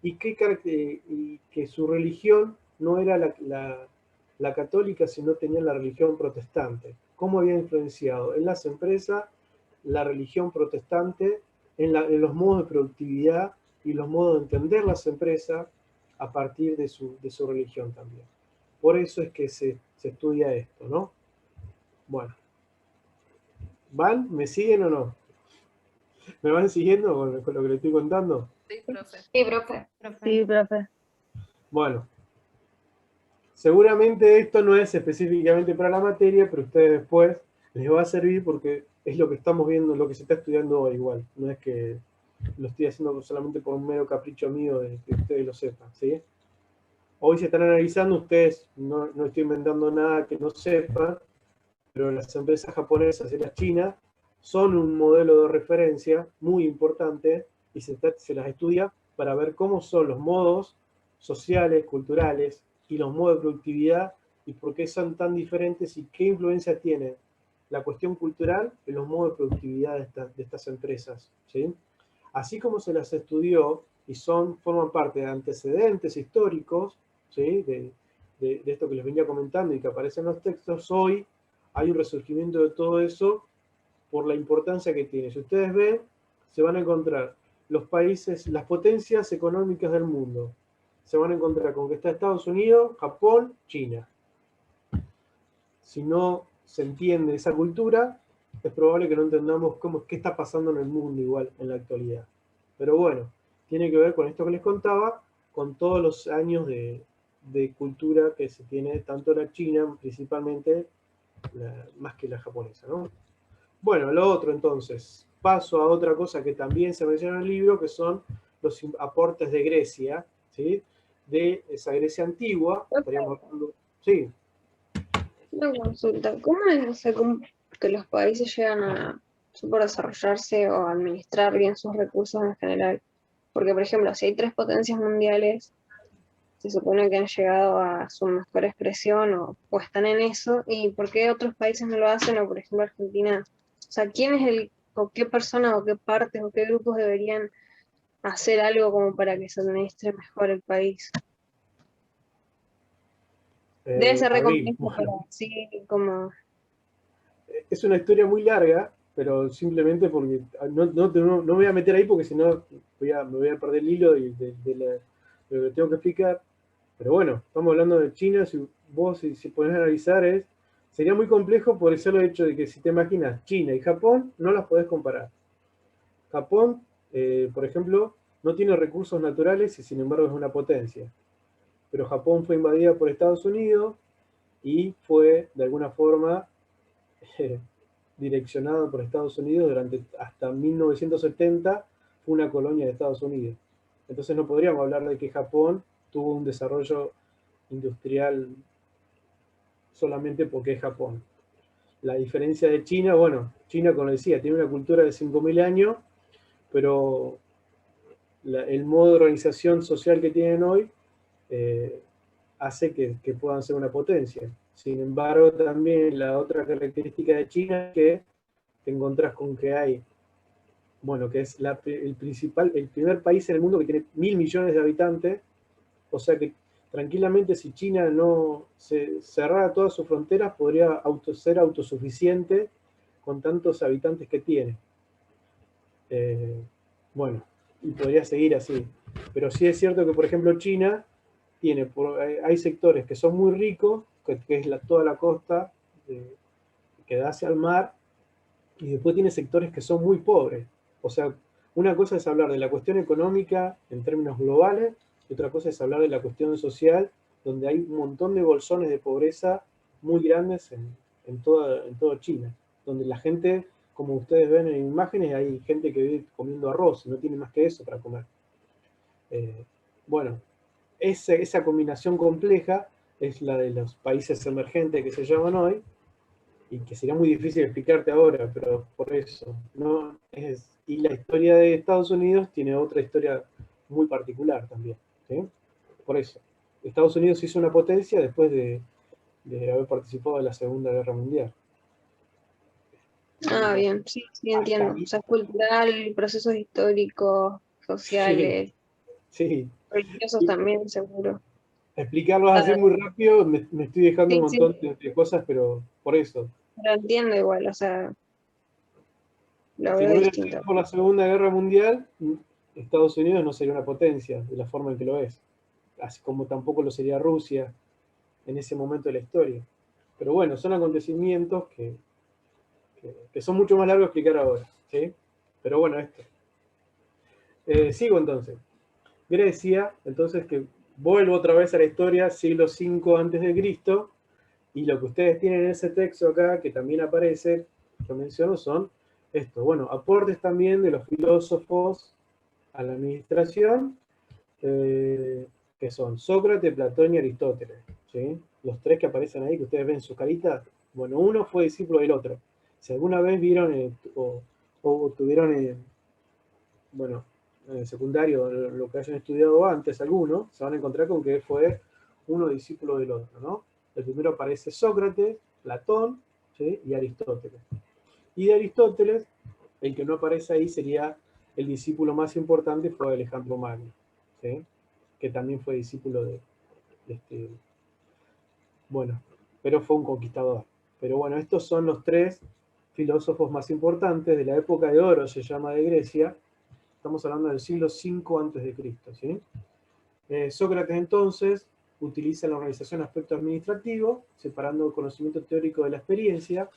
y que su religión no era la católica, sino tenía la religión protestante? ¿Cómo había influenciado en las empresas la religión protestante en los modos de productividad y los modos de entender las empresas a partir de su religión también? Por eso es que se estudia esto, ¿no? Bueno, ¿van? ¿Me siguen o no? ¿Me van siguiendo con lo que les estoy contando? Sí, profe. Sí, profe. Sí, profe. Bueno, seguramente esto no es específicamente para la materia, pero a ustedes después les va a servir porque es lo que estamos viendo, lo que se está estudiando hoy igual. No es que lo estoy haciendo solamente por un mero capricho mío de que ustedes lo sepan, ¿sí? Hoy se están analizando, ustedes, no estoy inventando nada que no sepan, pero las empresas japonesas y las chinas son un modelo de referencia muy importante y se las estudia para ver cómo son los modos sociales, culturales y los modos de productividad y por qué son tan diferentes y qué influencia tiene la cuestión cultural en los modos de productividad de estas empresas, ¿sí? Así como se las estudió y forman parte de antecedentes históricos, ¿sí? De esto que les venía comentando y que aparece en los textos, hoy hay un resurgimiento de todo eso por la importancia que tiene. Si ustedes ven, se van a encontrar los países, las potencias económicas del mundo. Se van a encontrar con que está Estados Unidos, Japón, China. Si no se entiende esa cultura, es probable que no entendamos qué está pasando en el mundo igual en la actualidad. Pero bueno, tiene que ver con esto que les contaba, con todos los años de cultura que se tiene tanto la China, principalmente, más que la japonesa, ¿no? Bueno, lo otro entonces, paso a otra cosa que también se menciona en el libro, que son los aportes de Grecia, ¿sí? De esa Grecia antigua, estaríamos hablando, sí, Una consulta, ¿cómo es, o sea, que los países llegan a super desarrollarse o a administrar bien sus recursos en general? Porque, por ejemplo, si hay tres potencias mundiales, se supone que han llegado a su mejor expresión o están en eso, ¿y por qué otros países no lo hacen? O, por ejemplo, Argentina, o sea, ¿quién es o qué personas o qué partes o qué grupos deberían hacer algo como para que se administre mejor el país? Debe ser a re ver, complejo, bueno, pero sí como... es una historia muy larga, pero simplemente porque no me voy a meter ahí porque si no me voy a perder el hilo de lo que tengo que explicar. Pero bueno, estamos hablando de China, si pones a analizar sería muy complejo por el solo hecho de que si te imaginas China y Japón, no las podés comparar. Japón, por ejemplo, no tiene recursos naturales y sin embargo es una potencia. Pero Japón fue invadida por Estados Unidos y fue de alguna forma direccionado por Estados Unidos hasta 1970, fue una colonia de Estados Unidos. Entonces no podríamos hablar de que Japón tuvo un desarrollo industrial solamente porque es Japón. La diferencia de China, bueno, China, como decía, tiene una cultura de 5.000 años, pero el modo de organización social que tienen hoy eh, hace que puedan ser una potencia. Sin embargo, también la otra característica de China es que te encontrás con que hay, bueno, que es el primer país en el mundo que tiene 1.000 millones de habitantes, o sea que tranquilamente si China no cerrara todas sus fronteras, podría ser autosuficiente con tantos habitantes que tiene. Bueno, y podría seguir así. Pero sí es cierto que, por ejemplo, China hay sectores que son muy ricos, que es toda la costa que da hacia el mar, y después tiene sectores que son muy pobres. O sea, una cosa es hablar de la cuestión económica en términos globales, y otra cosa es hablar de la cuestión social, donde hay un montón de bolsones de pobreza muy grandes en toda China, donde la gente, como ustedes ven en imágenes, hay gente que vive comiendo arroz, no tiene más que eso para comer. Bueno, esa combinación compleja es la de los países emergentes que se llaman hoy, y que sería muy difícil explicarte ahora, pero por eso. No y la historia de Estados Unidos tiene otra historia muy particular también. ¿Sí? Por eso. Estados Unidos hizo una potencia después de haber participado de la Segunda Guerra Mundial. Ah, bien, sí, sí, Hasta entiendo. O ahí. sea, es cultural, procesos históricos, Sí, sociales, sí. religiosos Y también, seguro. explicarlos así Ah, muy rápido, me estoy dejando un sí, sí, montón de cosas, pero por eso. pero entiendo igual, o sea, lo Si veo no hubiera sido distinto. por la Segunda Guerra Mundial, Estados Unidos no sería una potencia de la forma en que lo es. Así como tampoco lo sería Rusia en ese momento de la historia. Pero bueno, son acontecimientos que son mucho más largos de explicar ahora. ¿Sí? Pero bueno, esto. Sigo entonces. Grecia, entonces que vuelvo otra vez a la historia, siglo V antes de Cristo, y lo que ustedes tienen en ese texto acá, que también aparece, que menciono, son esto. Bueno, aportes también de los filósofos a la administración, que son Sócrates, Platón y Aristóteles. ¿Sí? Los tres que aparecen ahí, que ustedes ven su carita, bueno, uno fue discípulo del otro. Si alguna vez vieron o tuvieron, bueno, en el secundario, lo que hayan estudiado antes algunos, se van a encontrar con que fue uno discípulo del otro, ¿no? El primero aparece Sócrates, Platón, ¿sí? Y Aristóteles. Y de Aristóteles, el que no aparece ahí sería el discípulo más importante, fue Alejandro Magno, ¿sí? Que también fue discípulo de este, bueno, pero fue un conquistador. Pero bueno, estos son los tres filósofos más importantes de la época de oro, se llama, de Grecia. Estamos hablando del siglo V antes de Cristo, ¿sí? Sócrates entonces utiliza la organización aspecto administrativo, separando el conocimiento teórico de la experiencia.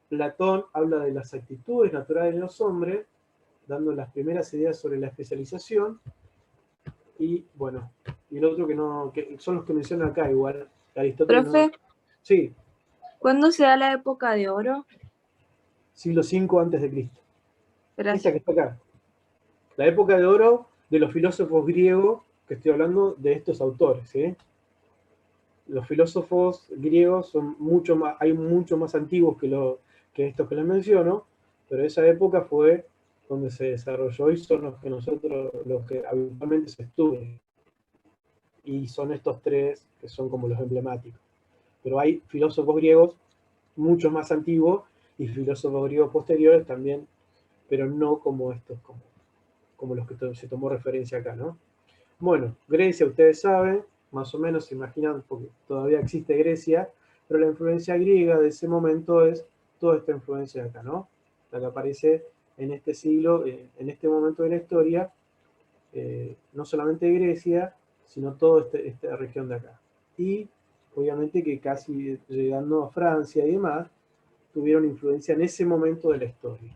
Platón habla de las actitudes naturales de los hombres, dando las primeras ideas sobre la especialización. Y bueno, y el otro que son los que menciona acá igual, Aristóteles no. Profe, Sí, ¿cuándo se da la época de oro? siglo V antes de Cristo. Esta Gracias. que está acá. La época de oro de los filósofos griegos, que estoy hablando de estos autores, ¿sí? Los filósofos griegos son hay mucho más antiguos que estos que les menciono, pero esa época fue donde se desarrolló y son los que habitualmente se estudian. Y son estos tres que son como los emblemáticos. Pero hay filósofos griegos mucho más antiguos y filósofos griegos posteriores también, pero no como estos, como los que se tomó referencia acá, ¿no? Bueno, Grecia, ustedes saben, más o menos se imaginan, porque todavía existe Grecia, pero la influencia griega de ese momento es toda esta influencia de acá, ¿no? La que aparece en este siglo, en este momento de la historia, no solamente Grecia, sino toda esta región de acá. Y obviamente que casi llegando a Francia y demás, tuvieron influencia en ese momento de la historia.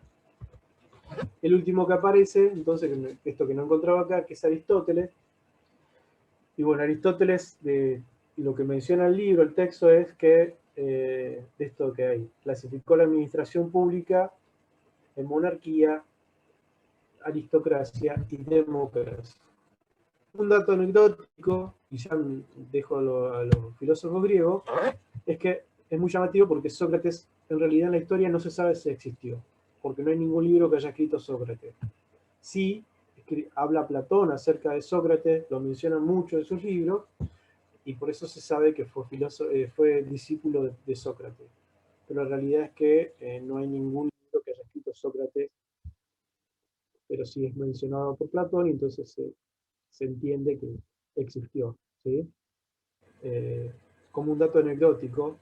El último que aparece, entonces, esto que no encontraba acá, que es Aristóteles. Y bueno, Aristóteles, lo que menciona el libro, el texto, es que, de esto que hay, clasificó la administración pública en monarquía, aristocracia y democracia. Un dato anecdótico, y ya dejo a los filósofos griegos, es que es muy llamativo porque Sócrates, en realidad en la historia no se sabe si existió, porque no hay ningún libro que haya escrito Sócrates. Sí, habla Platón acerca de Sócrates, lo menciona mucho en sus libros, y por eso se sabe que fue discípulo de Sócrates. Pero la realidad es que no hay ningún libro que haya escrito Sócrates, pero sí es mencionado por Platón, y entonces se entiende que existió, ¿sí? Como un dato anecdótico,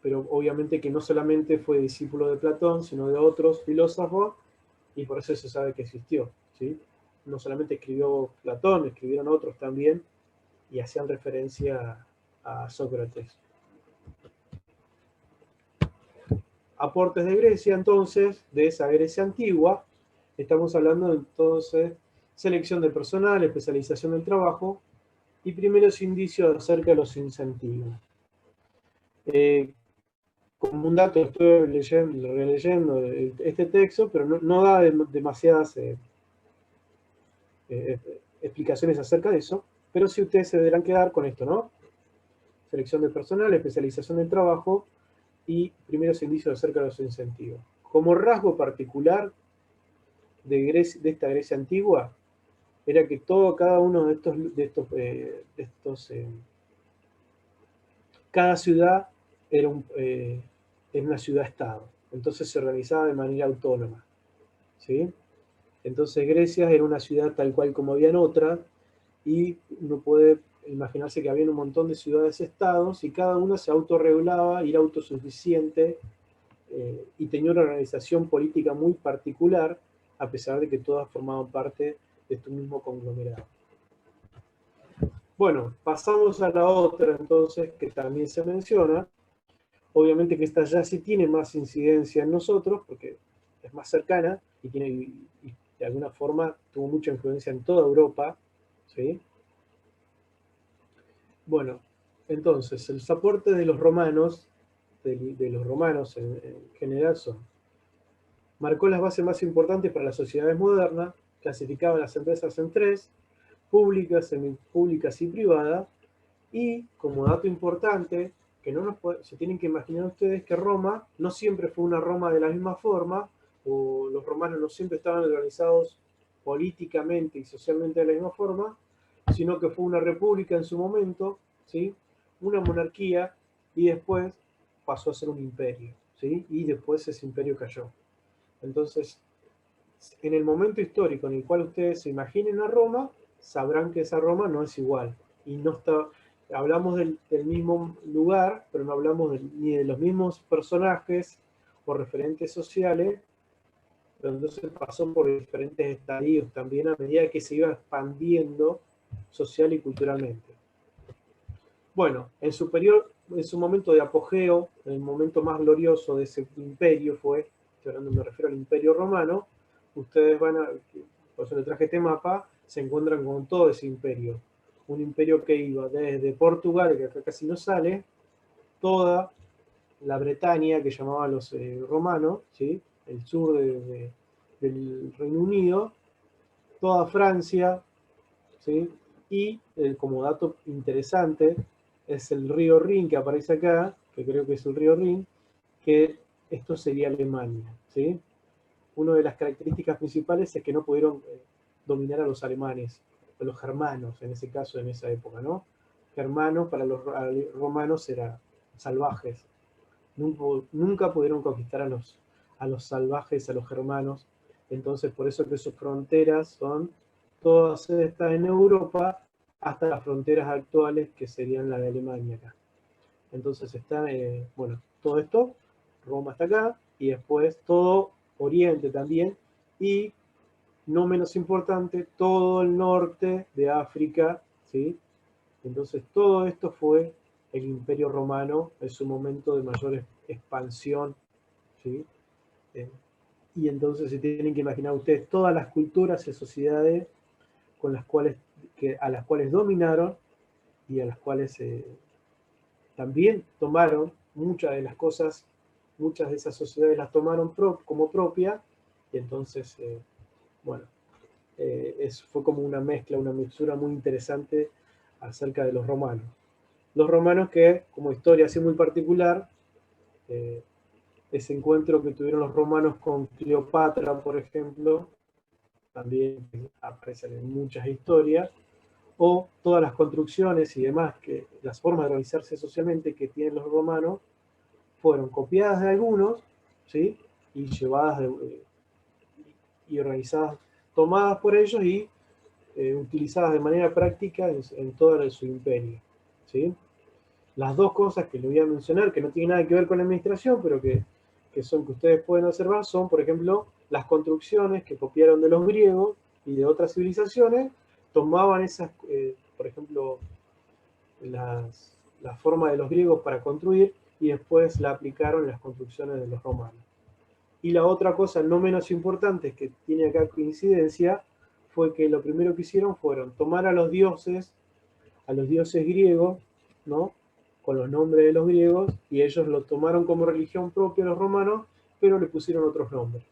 pero obviamente que no solamente fue discípulo de Platón, sino de otros filósofos, y por eso se sabe que existió, ¿sí? No solamente escribió Platón, escribieron otros también, y hacían referencia a Sócrates. Aportes de Grecia, entonces, de esa Grecia antigua, estamos hablando entonces selección de personal, especialización del trabajo y primeros indicios acerca de los incentivos. Como un dato, estoy releyendo este texto, pero no da demasiadas explicaciones acerca de eso, pero sí ustedes se deberán quedar con esto, ¿no? Selección de personal, especialización del trabajo y primeros indicios acerca de los incentivos. Como rasgo particular de esta Grecia antigua, era que cada uno cada ciudad era una ciudad-estado, entonces se organizaba de manera autónoma, ¿sí? Entonces Grecia era una ciudad tal cual como habían otras, y uno puede imaginarse que había un montón de ciudades-estados y cada una se autorregulaba y era autosuficiente, y tenía una organización política muy particular, a pesar de que todas formaban parte de este mismo conglomerado. Bueno, pasamos a la otra entonces, que también se menciona. Obviamente que esta ya sí tiene más incidencia en nosotros, porque es más cercana y de alguna forma tuvo mucha influencia en toda Europa, ¿sí? Bueno, entonces, los aportes de los romanos, en general son: marcó las bases más importantes para las sociedades modernas, clasificaba las empresas en tres: públicas, semipúblicas y privadas, y, como dato importante, que no se tienen que imaginar ustedes que Roma no siempre fue una Roma de la misma forma, o los romanos no siempre estaban organizados políticamente y socialmente de la misma forma, sino que fue una república en su momento, ¿sí? Una monarquía, y después pasó a ser un imperio, ¿sí? Y después ese imperio cayó. Entonces, en el momento histórico en el cual ustedes se imaginen a Roma, sabrán que esa Roma no es igual. Y no está, hablamos del mismo lugar, pero no hablamos ni de los mismos personajes o referentes sociales, pero entonces pasó por diferentes estadios también a medida que se iba expandiendo social y culturalmente. Bueno, en su momento de apogeo, el momento más glorioso de ese imperio fue, estoy hablando, me refiero al Imperio Romano, ustedes van a, por eso les traje este mapa, se encuentran con todo ese imperio. Un imperio que iba desde Portugal, que acá casi no sale, toda la Bretaña, que llamaban los romanos, ¿sí? El sur del Reino Unido, toda Francia, ¿sí? Y como dato interesante, es el río Rin que aparece acá, que creo que es el río Rin, que esto sería Alemania, ¿sí? Una de las características principales es que no pudieron dominar a los alemanes, a los germanos, en ese caso, en esa época, ¿no? Germanos para los romanos eran salvajes. Nunca pudieron conquistar a los salvajes, a los germanos. Entonces, por eso que sus fronteras son todas estas en Europa, hasta las fronteras actuales, que serían la de Alemania acá. Entonces está, bueno, todo esto, Roma está acá, y después todo Oriente también, y no menos importante, todo el norte de África, ¿sí? Entonces todo esto fue el Imperio Romano en su momento de mayor expansión, ¿sí? Y entonces se tienen que imaginar ustedes todas las culturas y sociedades con las cuales, a las cuales dominaron y a las cuales también tomaron muchas de las cosas, muchas de esas sociedades las tomaron como propia, y entonces, bueno, fue como una mezcla, una mixtura muy interesante acerca de los romanos. Los romanos que, como historia así muy particular, ese encuentro que tuvieron los romanos con Cleopatra, por ejemplo, también aparecen en muchas historias, o todas las construcciones y demás, que las formas de organizarse socialmente que tienen los romanos, fueron copiadas de algunos, ¿sí? Y llevadas y organizadas, tomadas por ellos y utilizadas de manera práctica en todo su imperio, ¿sí? Las dos cosas que le voy a mencionar, que no tienen nada que ver con la administración, pero que son que ustedes pueden observar, son, por ejemplo, las construcciones que copiaron de los griegos y de otras civilizaciones, tomaban esas, por ejemplo, la forma de los griegos para construir y después la aplicaron en las construcciones de los romanos. Y la otra cosa no menos importante, que tiene acá coincidencia, fue que lo primero que hicieron fueron tomar a los dioses griegos, ¿no? Con los nombres de los griegos, y ellos lo tomaron como religión propia los romanos, pero le pusieron otros nombres.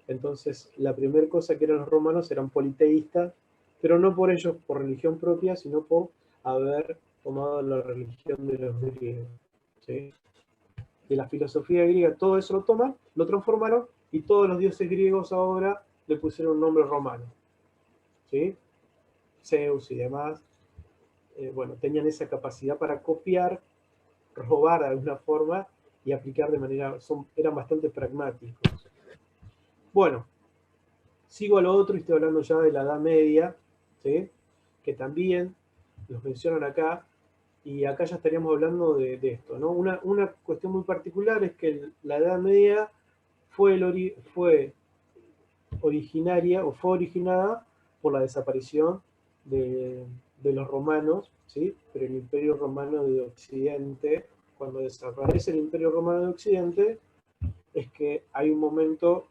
Entonces, la primera cosa que eran los romanos eran politeístas, pero no por ellos, por religión propia, sino por haber tomado la religión de los griegos, ¿sí? De la filosofía griega, todo eso lo toman, lo transformaron, y todos los dioses griegos ahora le pusieron un nombre romano, ¿sí? Zeus y demás, bueno, tenían esa capacidad para copiar, robar de alguna forma y aplicar de manera, eran bastante pragmáticos. Bueno, sigo a lo otro y estoy hablando ya de la Edad Media, ¿sí? Que también los mencionan acá, y acá ya estaríamos hablando de esto, ¿no? Una cuestión muy particular es que la Edad Media fue originada por la desaparición de los romanos, ¿sí? Pero el Imperio Romano de Occidente, cuando desaparece el Imperio Romano de Occidente, es que hay un momento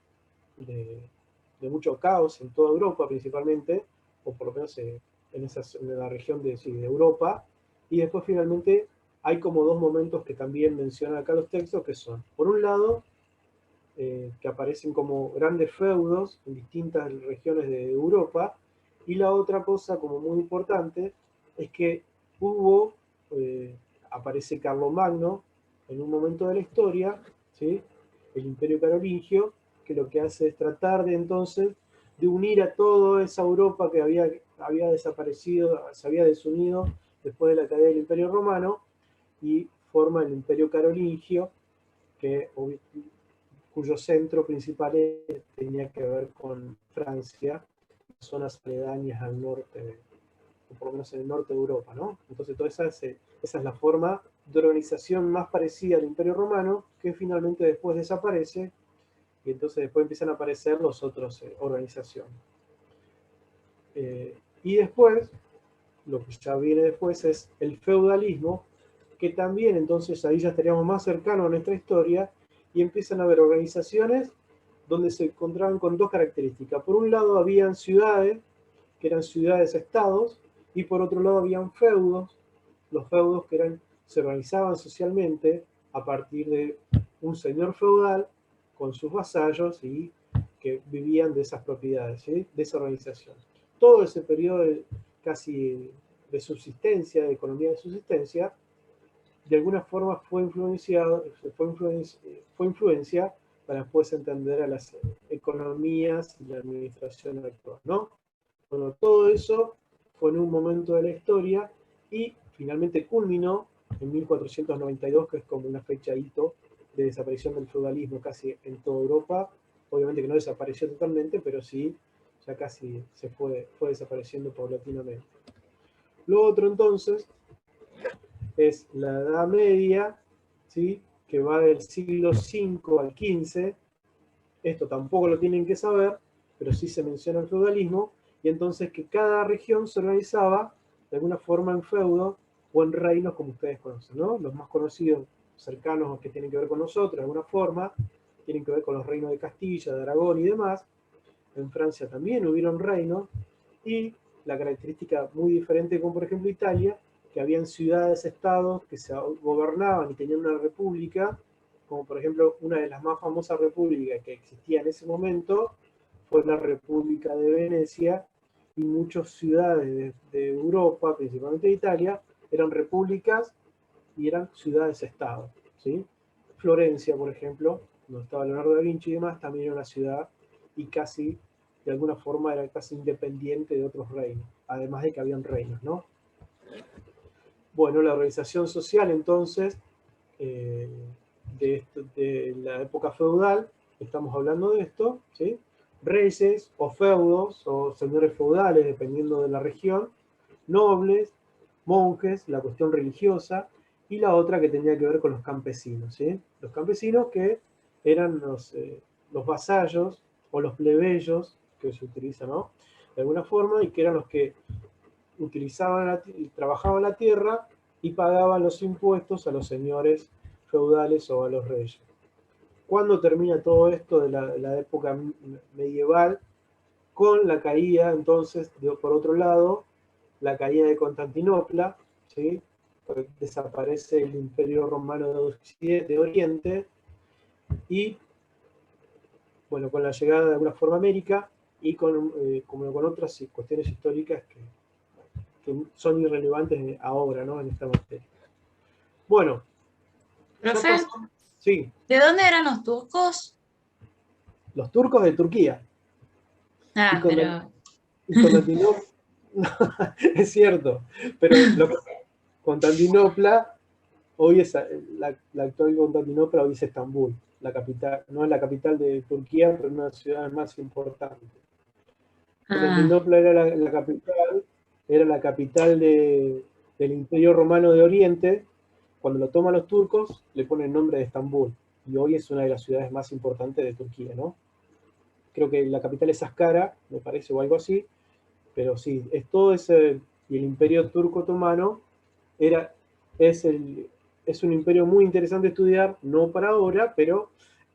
de mucho caos en toda Europa principalmente, o por lo menos en la región de Europa, y después finalmente hay como dos momentos que también mencionan acá los textos, que son, por un lado, que aparecen como grandes feudos en distintas regiones de Europa, y la otra cosa como muy importante es que hubo, aparece Carlomagno en un momento de la historia, ¿sí? El Imperio Carolingio, que lo que hace es tratar de entonces de unir a toda esa Europa que había desaparecido, se había desunido después de la caída del Imperio Romano, y forma el Imperio Carolingio, cuyo centro principal tenía que ver con Francia, zonas aledañas al norte, o por lo menos en el norte de Europa, ¿no? Entonces toda esa es la forma de organización más parecida al Imperio Romano, que finalmente después desaparece, y entonces después empiezan a aparecer las otras organizaciones. Y después, lo que ya viene después es el feudalismo, que también entonces ahí ya estaríamos más cercanos a nuestra historia, y empiezan a haber organizaciones donde se encontraban con dos características. Por un lado habían ciudades, que eran ciudades-estados, y por otro lado habían feudos, los feudos que se organizaban socialmente a partir de un señor feudal con sus vasallos y que vivían de esas propiedades, ¿sí? De esa organización. Todo ese periodo casi de subsistencia, de economía de subsistencia, de alguna forma fue influencia para después entender a las economías y la administración actual, ¿no? Bueno, todo eso fue en un momento de la historia y finalmente culminó en 1492, que es como una fecha hito de desaparición del feudalismo casi en toda Europa. Obviamente que no desapareció totalmente, pero sí, ya casi fue desapareciendo paulatinamente. Lo otro entonces es la Edad Media, ¿sí? Que va del siglo V al XV. Esto tampoco lo tienen que saber, pero sí se menciona el feudalismo, y entonces que cada región se organizaba de alguna forma en feudo o en reinos como ustedes conocen, ¿no? Los más conocidos, cercanos que tienen que ver con nosotros, de alguna forma, tienen que ver con los reinos de Castilla, de Aragón y demás. En Francia también hubieron reinos, y la característica muy diferente como por ejemplo Italia, que habían ciudades-estados que se gobernaban y tenían una república, como por ejemplo una de las más famosas repúblicas que existía en ese momento fue la República de Venecia, y muchas ciudades de Europa, principalmente de Italia, eran repúblicas y eran ciudades-estados, ¿sí? Florencia, por ejemplo, donde estaba Leonardo da Vinci y demás, también era una ciudad y casi, de alguna forma, era casi independiente de otros reinos, además de que habían reinos, ¿no? Bueno, la organización social, entonces, de la época feudal, estamos hablando de esto, ¿sí? Reyes o feudos o señores feudales, dependiendo de la región, nobles, monjes, la cuestión religiosa, y la otra que tenía que ver con los campesinos, ¿sí? Los campesinos que eran los vasallos o los plebeyos, que se utiliza, ¿no? De alguna forma, y que eran los que trabajaban la tierra y pagaban los impuestos a los señores feudales o a los reyes. ¿Cuándo termina todo esto de la época medieval? Con la caída, entonces, por otro lado, la caída de Constantinopla, ¿sí? Desaparece el Imperio Romano de Oriente, y, bueno, con la llegada de alguna forma a América, y como con otras cuestiones históricas que son irrelevantes ahora, ¿no? En esta materia. Bueno, ya Profe, pasó. Sí, ¿de dónde eran los turcos? los turcos de Turquía. Ah, pero... Y Constantinopla, es cierto, pero Constantinopla, hoy es la actual Constantinopla, hoy es Estambul, la capital, no es la capital de Turquía, pero una ciudad más importante. Constantinopla era la capital del Imperio Romano de Oriente. Cuando lo toman los turcos, le ponen el nombre de Estambul, y hoy es una de las ciudades más importantes de Turquía, ¿no? Creo que la capital es Ankara, me parece, o algo así, pero sí, es todo ese, y el Imperio Turco Otomano es un imperio muy interesante de estudiar, no para ahora, pero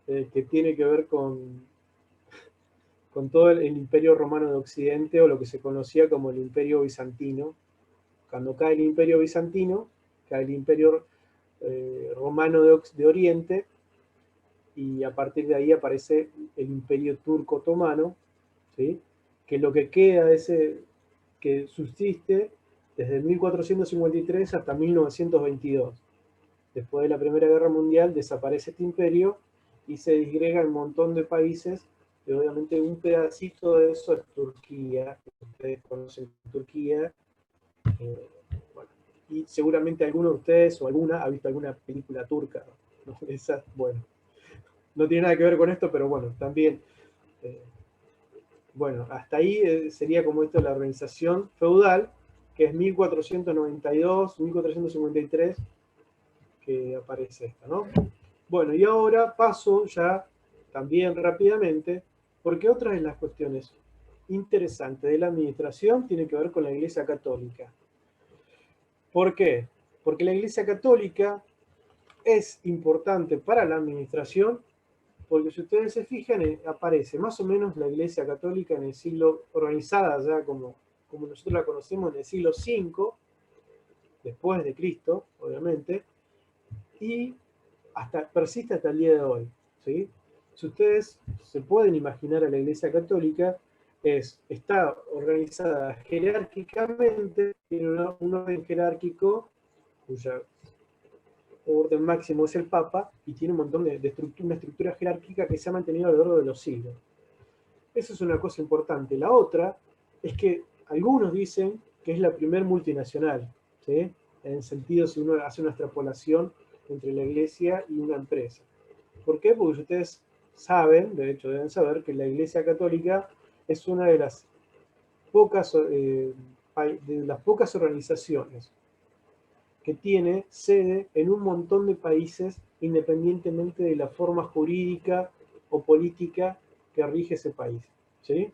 que tiene que ver con todo el Imperio Romano de Occidente, o lo que se conocía como el Imperio Bizantino. Cuando cae el Imperio Bizantino, cae el Imperio Romano de Oriente, y a partir de ahí aparece el Imperio Turco Otomano, ¿sí? Que es lo que queda que subsiste desde 1453 hasta 1922. después de la Primera Guerra Mundial, desaparece este imperio y se disgrega en un montón de países, y obviamente un pedacito de eso es Turquía. Ustedes conocen Turquía, bueno, y seguramente alguno de ustedes o alguna ha visto alguna película turca, ¿no? Esa, bueno, no tiene nada que ver con esto, pero bueno, también, bueno, hasta ahí sería como esto la organización feudal, que es 1492, 1453, que aparece esta, ¿no? Bueno, y ahora paso ya también rápidamente, porque otra de las cuestiones interesantes de la administración tiene que ver con la Iglesia Católica. ¿Por qué? Porque la Iglesia Católica es importante para la administración, porque si ustedes se fijan, aparece más o menos la Iglesia Católica en el siglo, organizada ya como nosotros la conocemos, en el siglo V, después de Cristo, obviamente, y persiste hasta el día de hoy, ¿sí? Si ustedes se pueden imaginar a la Iglesia Católica, está organizada jerárquicamente, tiene un orden jerárquico, cuya orden máximo es el Papa, y tiene un montón de una estructura jerárquica que se ha mantenido a lo largo de los siglos. Eso es una cosa importante. La otra es que algunos dicen que es la primer multinacional, ¿sí? En el sentido, si uno hace una extrapolación entre la Iglesia y una empresa. ¿Por qué? Porque ustedes saben, de hecho deben saber, que la Iglesia Católica es una de las pocas organizaciones que tiene sede en un montón de países independientemente de la forma jurídica o política que rige ese país, ¿sí?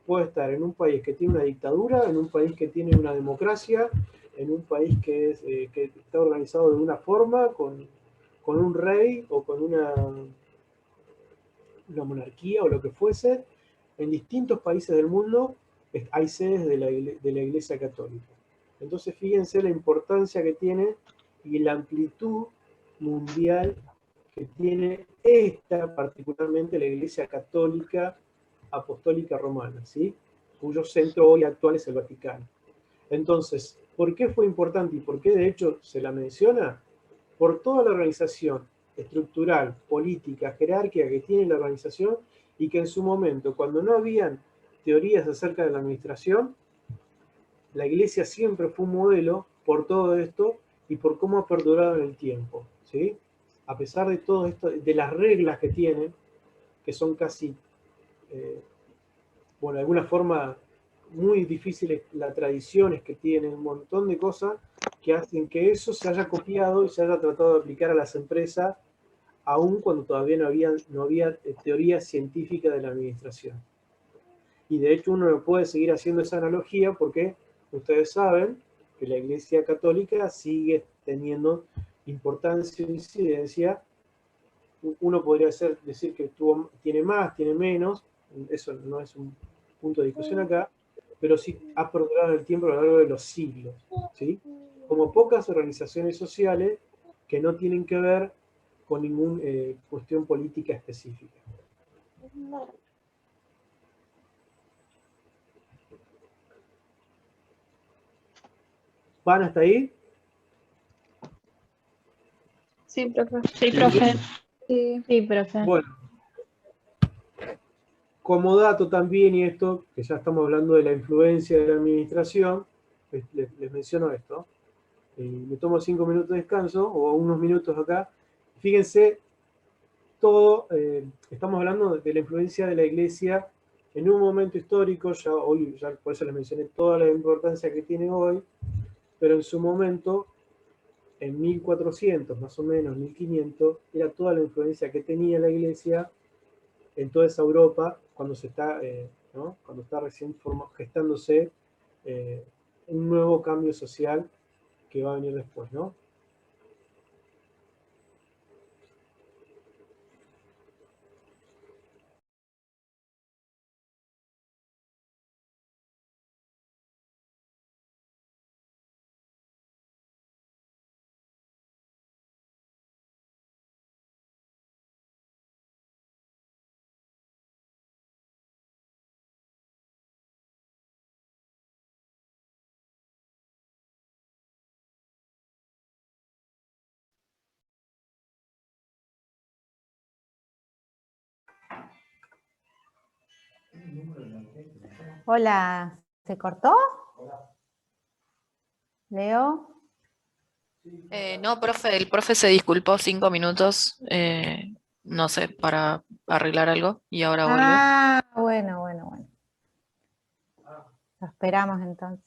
Puede estar en un país que tiene una dictadura, en un país que tiene una democracia, en un país que está organizado de una forma, con un rey o con una monarquía o lo que fuese. En distintos países del mundo hay sedes de la Iglesia Católica. Entonces fíjense la importancia que tiene y la amplitud mundial que tiene particularmente la Iglesia Católica Apostólica Romana, ¿sí? Cuyo centro hoy actual es el Vaticano. Entonces, ¿por qué fue importante y por qué de hecho se la menciona? Por toda la organización estructural, política, jerárquica que tiene la organización, y que en su momento, cuando no habían teorías acerca de la administración, la Iglesia siempre fue un modelo por todo esto y por cómo ha perdurado en el tiempo, ¿sí? A pesar de todo esto, de las reglas que tienen, que son casi, bueno, de alguna forma muy difíciles, las tradiciones que tienen, un montón de cosas que hacen que eso se haya copiado y se haya tratado de aplicar a las empresas, aun cuando todavía no había teoría científica de la administración. Y de hecho uno no puede seguir haciendo esa analogía porque ustedes saben que la Iglesia Católica sigue teniendo importancia e incidencia. Uno podría decir que tiene más, tiene menos, eso no es un punto de discusión acá, pero sí ha perdurado en el tiempo a lo largo de los siglos, ¿sí? Como pocas organizaciones sociales que no tienen que ver con ninguna cuestión política específica. ¿Van hasta ahí? Sí, profe. Sí, profe. Sí. Sí, profe. Bueno, como dato también, y esto, que ya estamos hablando de la influencia de la administración, les menciono esto. Me tomo 5 minutos de descanso, o unos minutos acá. Fíjense, estamos hablando de la influencia de la Iglesia en un momento histórico, ya por eso les mencioné toda la importancia que tiene hoy, pero en su momento, en 1400, más o menos, 1500, era toda la influencia que tenía la Iglesia en toda esa Europa cuando ¿no? Cuando está recién gestándose un nuevo cambio social que va a venir después, ¿no? Hola, ¿se cortó? Leo. No, profe, el profe se disculpó 5 minutos, no sé, para arreglar algo y ahora vuelve. Ah, bueno. Lo esperamos entonces.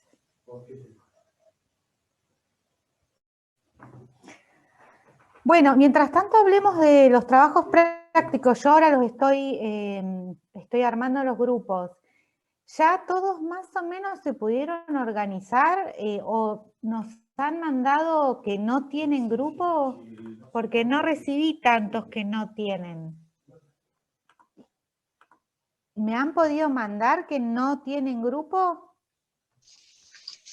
Bueno, mientras tanto hablemos de los trabajos prácticos. Yo ahora los estoy armando los grupos. ¿Ya todos más o menos se pudieron organizar o nos han mandado que no tienen grupo? Porque no recibí tantos que no tienen. ¿Me han podido mandar que no tienen grupo?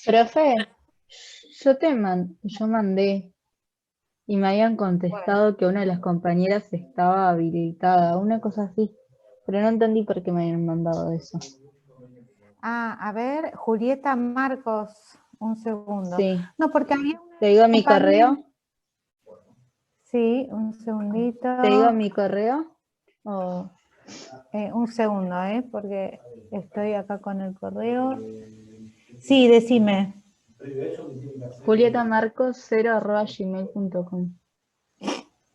Profe, yo mandé y me habían contestado que una de las compañeras estaba habilitada, una cosa así, pero no entendí por qué me habían mandado eso. Ah, a ver, Julieta Marcos, un segundo. Sí, No, porque había una ¿te digo mi compañera- correo? Sí, un segundito. ¿Te digo mi correo? O... Un segundo, porque estoy acá con el correo. Sí, decime. julietamarcos0@gmail.com.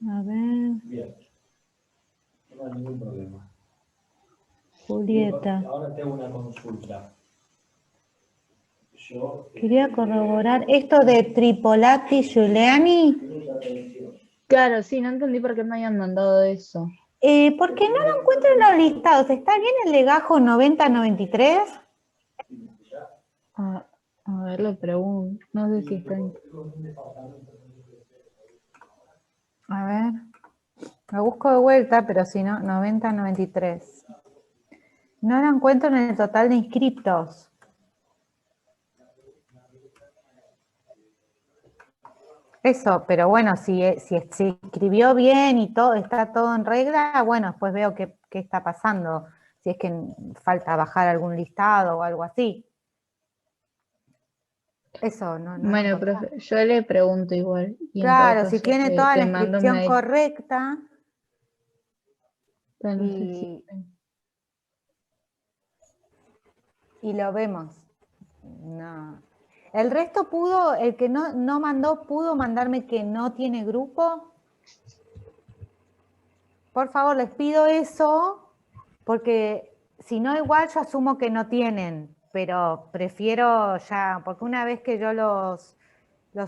A ver. Bien. No hay ningún problema. Julieta. Ahora te hago una consulta. Quería corroborar esto de Tripolati Giuliani. Claro, sí, no entendí por qué me habían mandado eso. ¿Por qué no lo encuentro en los listados? ¿Está bien el legajo 9093? A ver, le pregunto. No sé si está en... A ver. Lo busco de vuelta, pero si no, 9093. No lo encuentro en el total de inscriptos. Eso, pero bueno, si escribió bien y todo, está todo en regla, bueno, después veo qué está pasando, si es que falta bajar algún listado o algo así. Eso, no. Bueno, profe, yo le pregunto igual. Y en todo Claro, si caso tiene toda la te mando un inscripción mail. correcta Pero no sé si... y lo vemos. No. El resto pudo, el que no mandó, pudo mandarme que no tiene grupo. Por favor, les pido eso, porque si no, igual yo asumo que no tienen, pero prefiero ya, porque una vez que yo los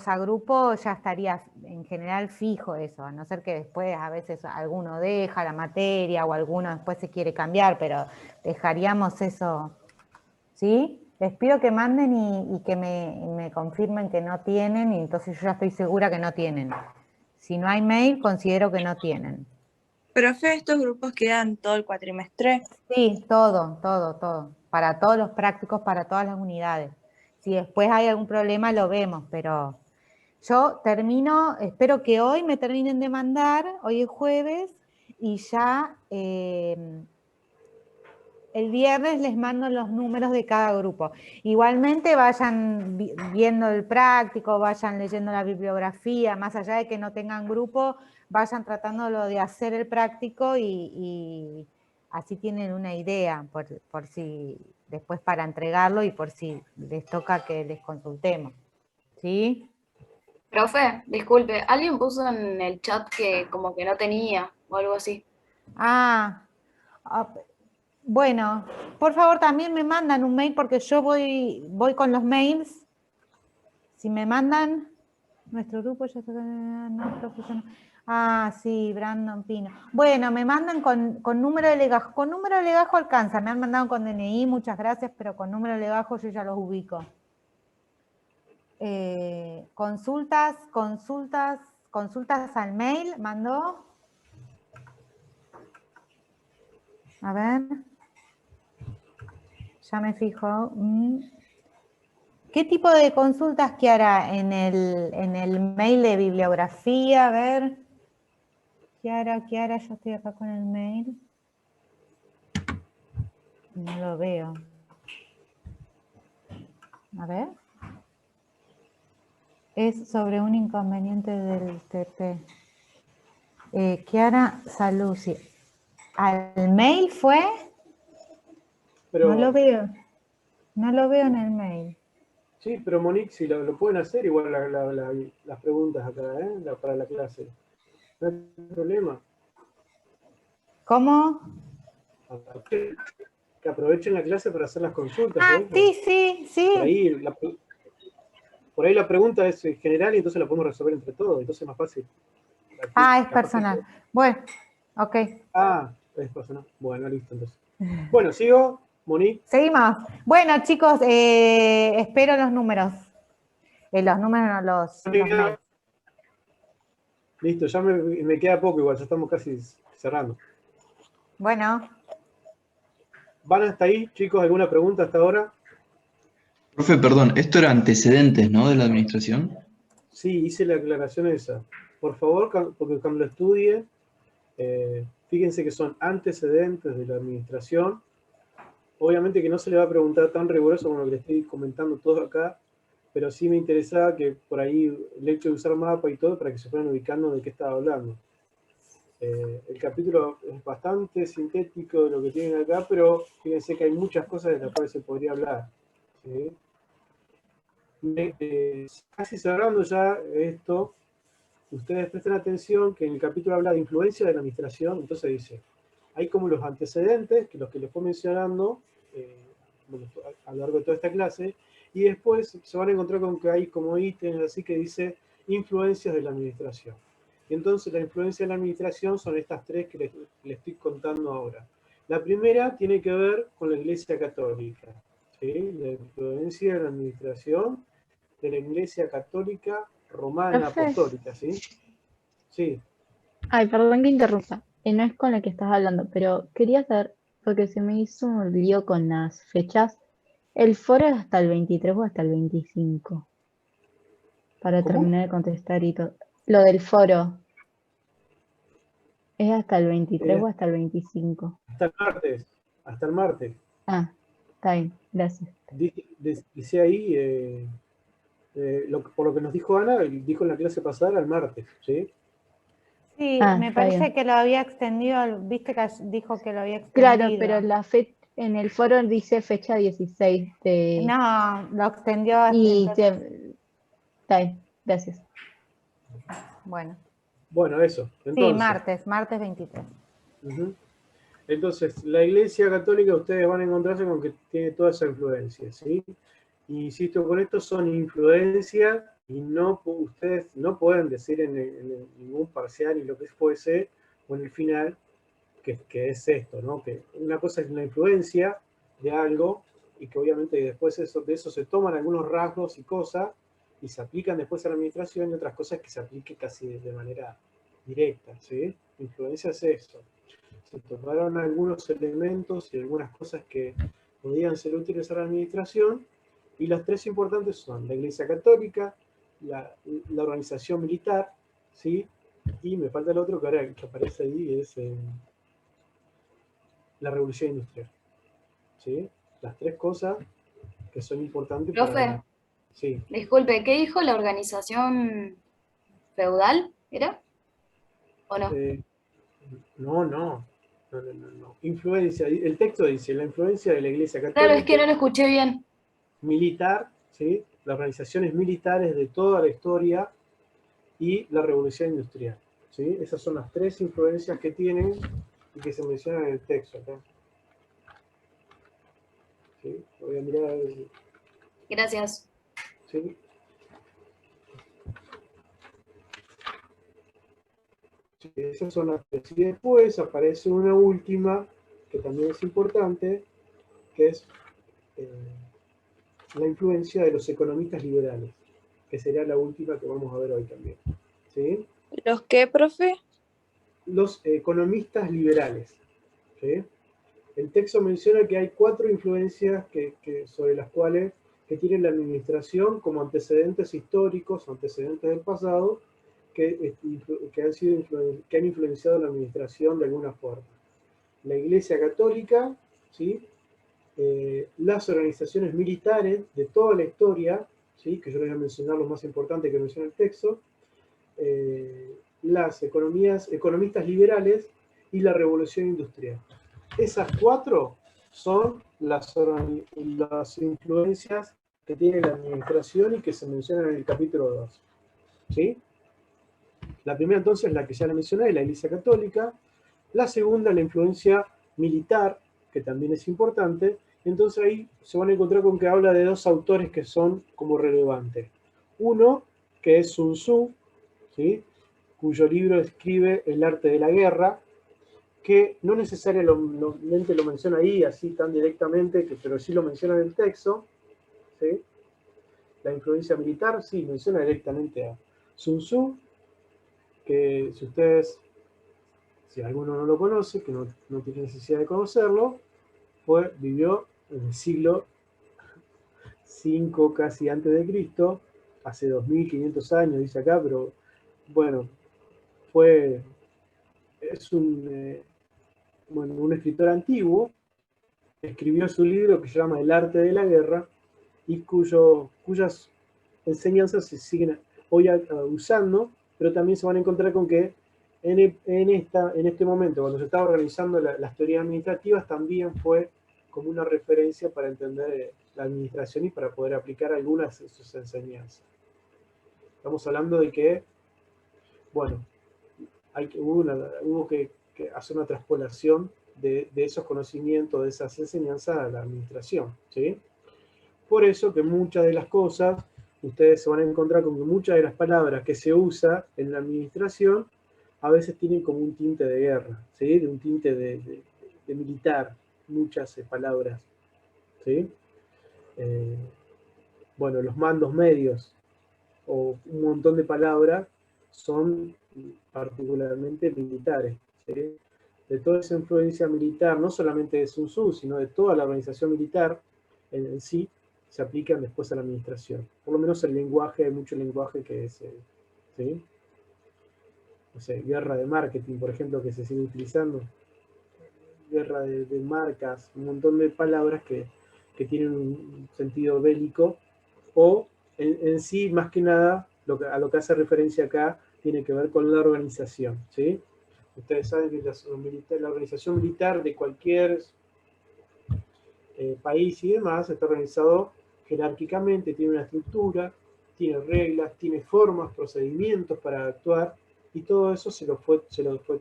agrupo, ya estaría en general fijo eso, a no ser que después a veces alguno deja la materia o alguno después se quiere cambiar, pero dejaríamos eso, ¿sí? Les pido que manden y que me confirmen que no tienen, y entonces yo ya estoy segura que no tienen. Si no hay mail, considero que no tienen. Profe, ¿estos grupos quedan todo el cuatrimestre? Sí, todo. Para todos los prácticos, para todas las unidades. Si después hay algún problema, lo vemos, pero yo termino, espero que hoy me terminen de mandar, hoy es jueves, y ya el viernes les mando los números de cada grupo. Igualmente vayan viendo el práctico, vayan leyendo la bibliografía, más allá de que no tengan grupo, vayan tratándolo de hacer el práctico y así tienen una idea por si después para entregarlo y por si les toca que les consultemos. ¿Sí? Profe, disculpe, alguien puso en el chat que como que no tenía o algo así. Bueno, por favor también me mandan un mail porque yo voy con los mails. Si me mandan, nuestro grupo ya está no profesional. Sí, Brandon Pino. Bueno, me mandan con número de legajo. Con número de legajo alcanza. Me han mandado con DNI, muchas gracias, pero con número de legajo yo ya los ubico. Consultas al mail, mandó. A ver. Ya me fijo. ¿Qué tipo de consultas que hará en el mail de bibliografía? A ver. Kiara, yo estoy acá con el mail. No lo veo. A ver. Es sobre un inconveniente del TP. Kiara Saluzzi. ¿Al mail fue? Pero, No lo veo. No lo veo en el mail. sí, pero Monique, si lo pueden hacer igual las preguntas acá, para la clase. No hay problema. ¿Cómo? Que aprovechen la clase para hacer las consultas. Ah, ¿sí? sí. Por ahí la pregunta es general y entonces la podemos resolver entre todos. Entonces es más fácil. Ah, es personal. Bueno, ok. Ah, es personal. Bueno, listo entonces. Bueno, sigo, Monique. Seguimos. Bueno, chicos, espero los números. Los números, no los mails. Listo, ya me queda poco igual, ya estamos casi cerrando. Bueno. ¿Van hasta ahí, chicos? ¿Alguna pregunta hasta ahora? Profe, perdón, esto era antecedentes, ¿no? De la administración. Sí, hice la aclaración esa. Por favor, porque cuando lo estudie, fíjense que son antecedentes de la administración. Obviamente que no se le va a preguntar tan riguroso como lo que le estoy comentando todo acá, pero sí me interesaba que por ahí el hecho de usar mapa y todo para que se fueran ubicando de qué estaba hablando. El capítulo es bastante sintético de lo que tienen acá, pero fíjense que hay muchas cosas de las cuales se podría hablar. ¿Sí? Casi cerrando ya esto, ustedes presten atención que en el capítulo habla de influencia de la administración, entonces dice, hay como los antecedentes, que los que les fue mencionando a lo largo de toda esta clase, y después se van a encontrar con que hay como ítems así que dice influencias de la administración. Y entonces la influencia de la administración son estas tres que les estoy contando ahora. La primera tiene que ver con la Iglesia Católica, ¿sí? La influencia de la administración de la Iglesia Católica Romana Apostólica, ¿sí? Sí. Ay, perdón que interrumpa. No es con la que estás hablando, pero quería saber, porque se me hizo un lío con las fechas. ¿El foro es hasta el 23 o hasta el 25? Para ¿Cómo? terminar de contestar y todo. Lo del foro. ¿Es hasta el 23 o hasta el 25? Hasta el martes. Hasta el martes. Ah, está bien, gracias. Dice ahí, por lo que nos dijo Ana, dijo en la clase pasada el martes, ¿sí? Sí, me está parece bien. que lo había extendido, viste que dijo que lo había Claro, extendido. pero en el foro dice fecha 16 de... No, lo extendió hasta Y entonces. está bien, gracias. Bueno. Bueno, eso. Entonces, Sí, martes 23. Entonces, la Iglesia Católica, ustedes van a encontrarse con que tiene toda esa influencia, ¿sí? Y insisto con esto, son influencias y ustedes no pueden decir en ningún parcial y lo que fuese, o en el final, que es esto, ¿no? Que una cosa es la influencia de algo y que obviamente después de eso se toman algunos rasgos y cosas y se aplican después a la administración y otras cosas que se aplique casi de manera directa, ¿sí? Influencia es eso. Se tomaron algunos elementos y algunas cosas que podían ser útiles a la administración, y las tres importantes son la Iglesia Católica, la organización militar, ¿sí? Y me falta el otro que ahora que aparece ahí, es la Revolución Industrial, ¿sí? Las tres cosas que son importantes Profe, para... Sí. disculpe, ¿qué dijo la organización feudal? ¿Era? ¿O no? No. Influencia, el texto dice, la influencia de la Iglesia Católica. Claro, es que no lo escuché bien. Militar, ¿sí? Las organizaciones militares de toda la historia y la Revolución Industrial, ¿sí? Esas son las tres influencias que tienen y que se mencionan en el texto acá. ¿Sí? Voy a mirar. Gracias. ¿Sí? Sí, esas son las tres. Y después aparece una última, que también es importante, que es la influencia de los economistas liberales, que sería la última que vamos a ver hoy también. ¿Sí? ¿Los qué, profe? Los economistas liberales. ¿Sí? El texto menciona que hay 4 influencias sobre las cuales que tiene la administración como antecedentes históricos, antecedentes del pasado, que han influenciado la administración de alguna forma. La Iglesia Católica, ¿sí? Las organizaciones militares de toda la historia, ¿sí? Que yo les voy a mencionar lo más importante que menciona el texto, las economistas liberales y la revolución industrial. Esas 4 son las influencias que tiene la administración y que se mencionan en el capítulo 2. ¿Sí? La primera entonces, la que ya la mencioné, la Iglesia Católica. La segunda, la influencia militar, que también es importante. Entonces ahí se van a encontrar con que habla de dos autores que son como relevantes. Uno, que es Sun Tzu, ¿sí? Cuyo libro describe el arte de la guerra, que no necesariamente lo menciona ahí así tan directamente, pero sí lo menciona en el texto. ¿Sí? La influencia militar, sí, menciona directamente a Sun Tzu, que si alguno no lo conoce, que no tiene necesidad de conocerlo, vivió en el siglo V casi antes de Cristo, hace 2500 años, dice acá, pero bueno, es un escritor antiguo, escribió su libro que se llama El arte de la guerra, y cuyas enseñanzas se siguen hoy usando, pero también se van a encontrar con que en este momento, cuando se estaba organizando las teorías administrativas, también fue como una referencia para entender la administración y para poder aplicar algunas de sus enseñanzas. Estamos hablando de que, bueno, hubo que hacer una traspolación de esos conocimientos, de esas enseñanzas a la administración, ¿sí? Por eso que muchas de las cosas, ustedes se van a encontrar con que muchas de las palabras que se usan en la administración a veces tienen como un tinte de guerra, ¿sí? De un tinte de militar, muchas palabras, ¿sí? Bueno, los mandos medios o un montón de palabras son particularmente militares, ¿sí? De toda esa influencia militar, no solamente de Sun Tzu, sino de toda la organización militar en sí, se aplican después a la administración. Por lo menos el lenguaje, hay mucho lenguaje que es, ¿sí? No sé, guerra de marketing, por ejemplo, que se sigue utilizando. Guerra de marcas, un montón de palabras que tienen un sentido bélico, o en sí, más que nada, a lo que hace referencia acá, tiene que ver con la organización, ¿sí? Ustedes saben que la organización militar de cualquier país y demás está organizado jerárquicamente, tiene una estructura, tiene reglas, tiene formas, procedimientos para actuar, y todo eso se lo fue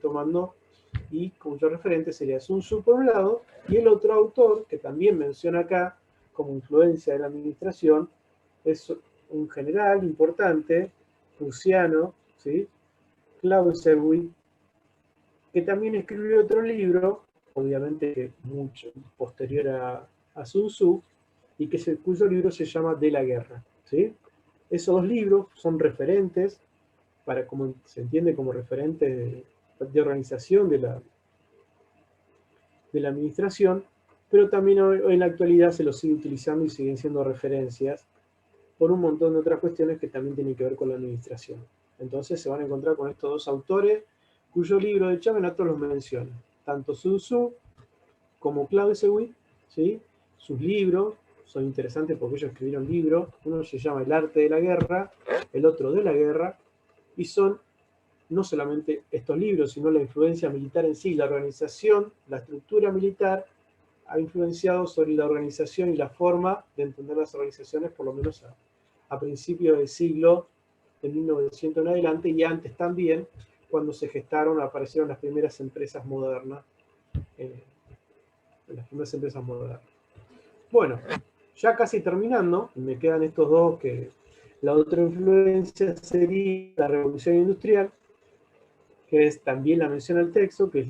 tomando, y cuyo referente sería Sun Tzu por un lado, y el otro autor, que también menciona acá como influencia de la administración, es un general importante, prusiano, ¿sí? Clausewitz, que también escribió otro libro, obviamente que mucho posterior a Sun Tzu, y cuyo libro se llama De la guerra, ¿sí? Esos dos libros son referentes, como se entiende como referentes de organización de la administración, pero también hoy en la actualidad se los sigue utilizando y siguen siendo referencias por un montón de otras cuestiones que también tienen que ver con la administración. Entonces se van a encontrar con estos dos autores, cuyo libro de hecho Benato los menciona, tanto Sun Tzu como Clausewitz, ¿sí? Sus libros son interesantes porque ellos escribieron libros, uno se llama El arte de la guerra, el otro de la guerra, y son no solamente estos libros, sino la influencia militar en sí, la organización, la estructura militar ha influenciado sobre la organización y la forma de entender las organizaciones, por lo menos a principios del siglo de 1900 en adelante, y antes también, cuando se aparecieron las primeras empresas modernas. Bueno, ya casi terminando, me quedan estos dos, que la otra influencia sería la revolución industrial, que también la menciona el texto, que es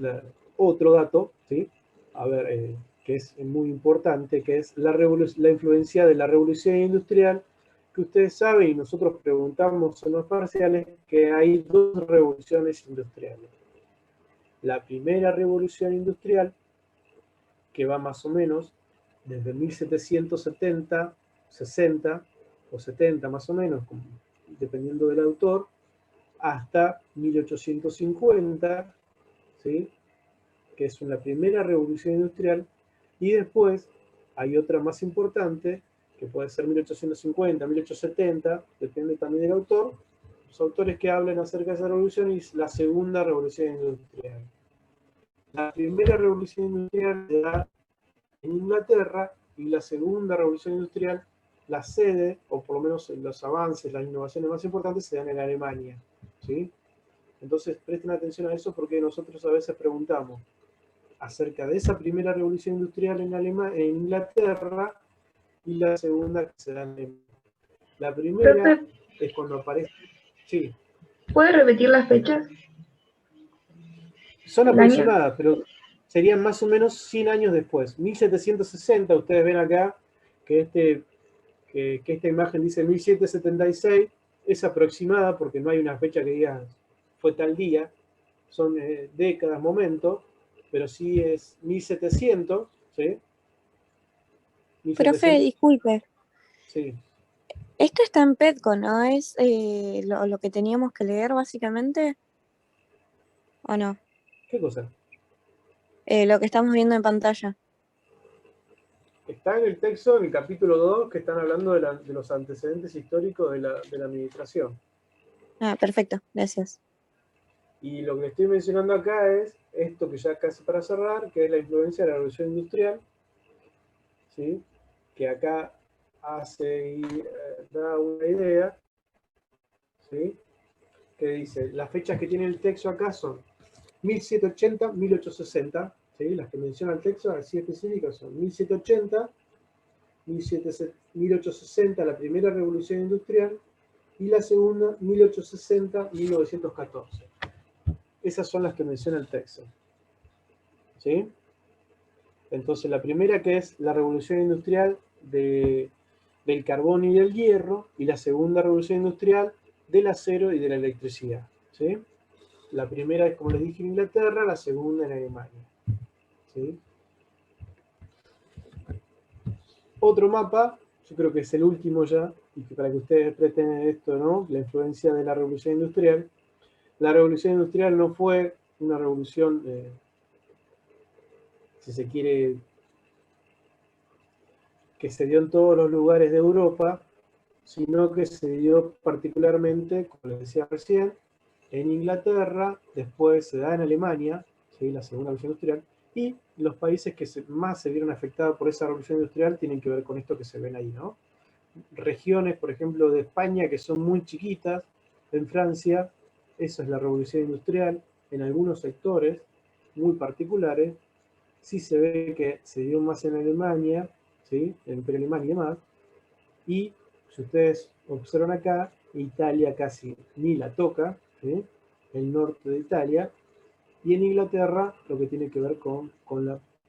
otro dato, ¿sí? A ver, que es muy importante, que es la influencia de la revolución industrial, que ustedes saben, y nosotros preguntamos en los parciales, que hay dos revoluciones industriales. La primera revolución industrial, que va más o menos desde 1770, 60 o 70 más o menos, dependiendo del autor, hasta 1850, ¿sí? Que es la primera revolución industrial, y después hay otra más importante, que puede ser 1850, 1870, depende también del autor. Los autores que hablen acerca de esa revolución es la segunda revolución industrial. La primera revolución industrial se da en Inglaterra, y la segunda revolución industrial, la sede, o por lo menos los avances, las innovaciones más importantes, se dan en Alemania. ¿Sí? Entonces presten atención a eso porque nosotros a veces preguntamos acerca de esa primera revolución industrial en Inglaterra y la segunda que se da en Alemania. La primera Profe, es cuando aparece... Sí, ¿puede repetir las fechas? son El año. aproximadas, pero serían más o menos 100 años después. 1760, ustedes ven acá que esta imagen dice 1776, es aproximada porque no hay una fecha que diga fue tal día, son décadas, momentos, pero sí es 1700, ¿sí? Profe, 1700, disculpe. sí. Esto está en PETCO, ¿no? ¿Es lo que teníamos que leer básicamente? ¿O no? ¿Qué cosa? Lo que estamos viendo en pantalla. Está en el texto, en el capítulo 2, que están hablando de los antecedentes históricos de la administración. Ah, perfecto, gracias. Y lo que estoy mencionando acá es esto que ya casi para cerrar, que es la influencia de la revolución industrial, ¿sí? Que acá hace y da una idea, ¿sí? Que dice, las fechas que tiene el texto acá son 1780, 1860, ¿sí? Las que menciona el texto, así específicas, son 1780, 1860, la primera revolución industrial, y la segunda, 1860, 1914. Esas son las que menciona el texto. ¿Sí? Entonces, la primera que es la revolución industrial del carbón y del hierro, y la segunda revolución industrial del acero y de la electricidad. ¿Sí? La primera es, como les dije, en Inglaterra, la segunda en Alemania. ¿Sí? Otro mapa, yo creo que es el último ya, y que para que ustedes presten esto, ¿no? La influencia de la revolución industrial. La revolución industrial no fue una revolución, si se quiere, que se dio en todos los lugares de Europa, sino que se dio particularmente, como les decía recién, en Inglaterra, después se da en Alemania, ¿sí? La segunda revolución industrial, y los países que más se vieron afectados por esa revolución industrial tienen que ver con esto que se ven ahí, ¿no? Regiones, por ejemplo, de España que son muy chiquitas, en Francia, esa es la revolución industrial, en algunos sectores muy particulares, sí se ve que se dio más en Alemania, ¿sí? El Imperio Alemán y demás, y si ustedes observan acá, Italia casi ni la toca, ¿sí? El norte de Italia, y en Inglaterra lo que tiene que ver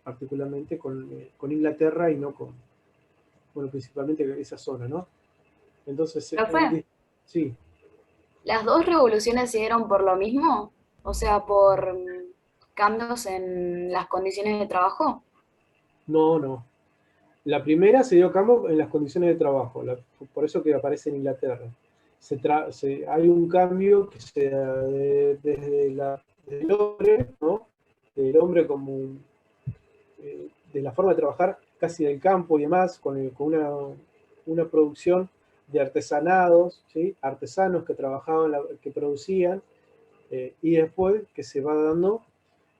particularmente con Inglaterra y no con, bueno, principalmente esa zona, ¿no? Entonces, ¿Profe? sí. ¿Las dos revoluciones se dieron por lo mismo? O sea, por cambios en las condiciones de trabajo. No, no. La primera se dio cambio en las condiciones de trabajo, por eso que aparece en Inglaterra. Hay un cambio que se da desde del hombre, ¿no? Del hombre como de la forma de trabajar casi del campo y demás, con una producción de artesanados, ¿sí? Artesanos que trabajaban, que producían, y después que se va dando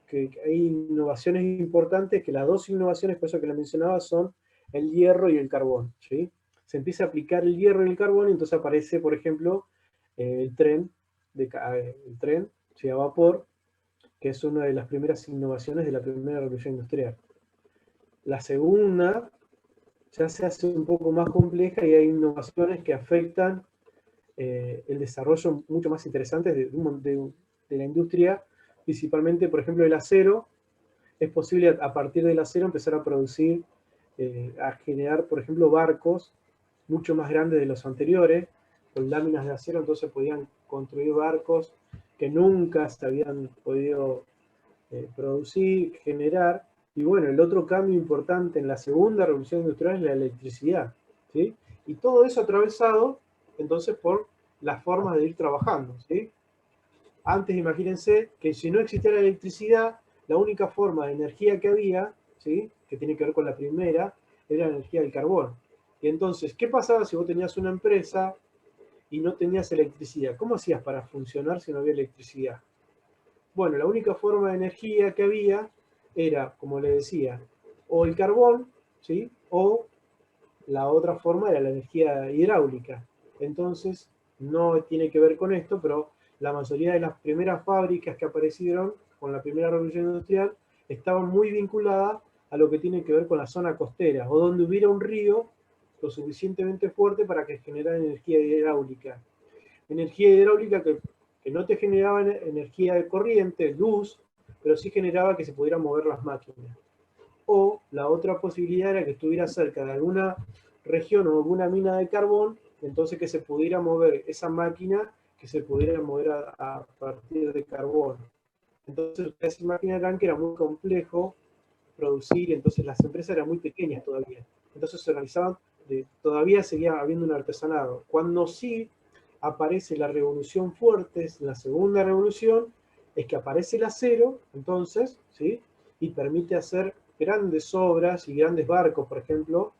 que hay innovaciones importantes, que las dos innovaciones, por eso que las mencionaba, son el hierro y el carbón. ¿Sí? Se empieza a aplicar el hierro y el carbón, y entonces aparece, por ejemplo, el tren, ¿sí? A vapor, que es una de las primeras innovaciones de la primera revolución industrial. La segunda ya se hace un poco más compleja y hay innovaciones que afectan el desarrollo mucho más interesante de la industria, principalmente, por ejemplo, el acero. Es posible a partir del acero empezar a producir, a generar, por ejemplo, barcos mucho más grandes de los anteriores, con láminas de acero, entonces podían construir barcos que nunca se habían podido producir, generar. Y bueno, el otro cambio importante en la segunda revolución industrial es la electricidad, ¿sí? Y todo eso atravesado, entonces, por las formas de ir trabajando, ¿sí? Antes, imagínense que si no existía la electricidad, la única forma de energía que había, ¿sí? Que tiene que ver con la primera, era la energía del carbón. Y entonces, ¿qué pasaba si vos tenías una empresa y no tenías electricidad? ¿Cómo hacías para funcionar si no había electricidad? Bueno, la única forma de energía que había era, como les decía, o el carbón, ¿sí? O la otra forma era la energía hidráulica. Entonces, no tiene que ver con esto, pero la mayoría de las primeras fábricas que aparecieron con la primera revolución industrial estaban muy vinculadas a lo que tiene que ver con la zona costera, o donde hubiera un río lo suficientemente fuerte para que generara energía hidráulica. Energía hidráulica que no te generaba energía de corriente, luz, pero sí generaba que se pudieran mover las máquinas. O la otra posibilidad era que estuviera cerca de alguna región o alguna mina de carbón, entonces que se pudiera mover esa máquina, que se pudiera mover a partir de carbón. Entonces ustedes se imaginarán que era muy complejo producir, entonces las empresas eran muy pequeñas todavía. Entonces se organizaban, todavía seguía habiendo un artesanado. Cuando sí aparece la revolución fuerte, la segunda revolución, es que aparece el acero, entonces, ¿sí? Y permite hacer grandes obras y grandes barcos, por ejemplo,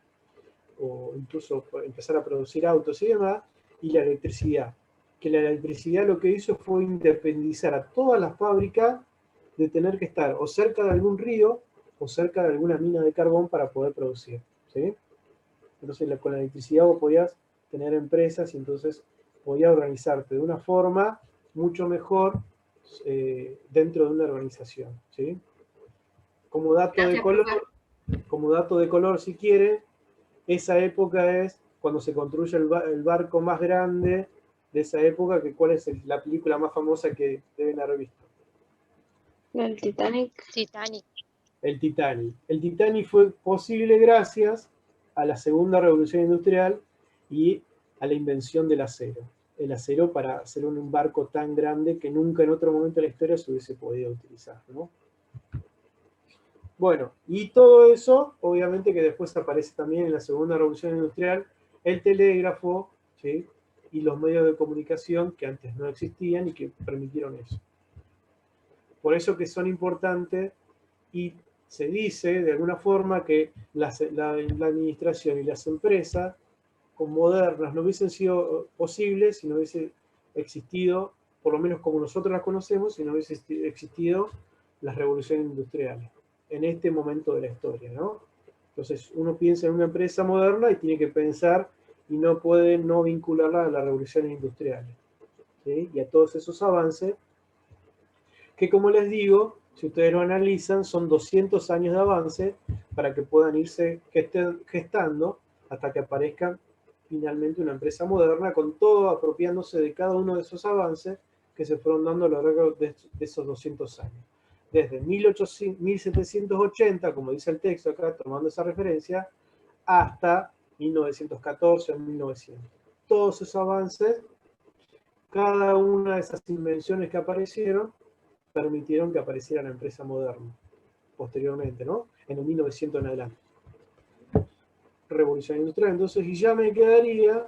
o incluso empezar a producir autos y demás, y la electricidad. Que la electricidad lo que hizo fue independizar a todas las fábricas de tener que estar o cerca de algún río o cerca de alguna mina de carbón para poder producir, ¿sí? Entonces con la electricidad vos podías tener empresas y entonces podías organizarte de una forma mucho mejor dentro de una organización, ¿sí? Como dato de color, si quiere, esa época es cuando se construye el barco más grande de esa época, que ¿cuál es la película más famosa que deben haber visto? El Titanic. El Titanic. El Titanic fue posible gracias a la segunda revolución industrial y a la invención del acero. El acero para hacer un barco tan grande que nunca en otro momento de la historia se hubiese podido utilizar, ¿no? Bueno, y todo eso, obviamente que después aparece también en la segunda revolución industrial, el telégrafo, ¿sí? Y los medios de comunicación que antes no existían y que permitieron eso. Por eso que son importantes y se dice de alguna forma que la administración y las empresas modernas no hubiesen sido posibles si no hubiese existido, por lo menos como nosotros las conocemos, si no hubiese existido las revoluciones industriales en este momento de la historia, ¿no? Entonces uno piensa en una empresa moderna y tiene que pensar y no puede no vincularla a las revoluciones industriales, ¿sí? Y a todos esos avances que, como les digo, si ustedes lo analizan, son 200 años de avance para que puedan irse gestando hasta que aparezca finalmente una empresa moderna con todo apropiándose de cada uno de esos avances que se fueron dando a lo largo de esos 200 años. Desde 1780, como dice el texto acá, tomando esa referencia, hasta 1914 o 1900. Todos esos avances, cada una de esas invenciones que aparecieron, permitieron que apareciera la empresa moderna, posteriormente, ¿no? En el 1900 en adelante. Revolución industrial. Entonces, y ya me quedaría,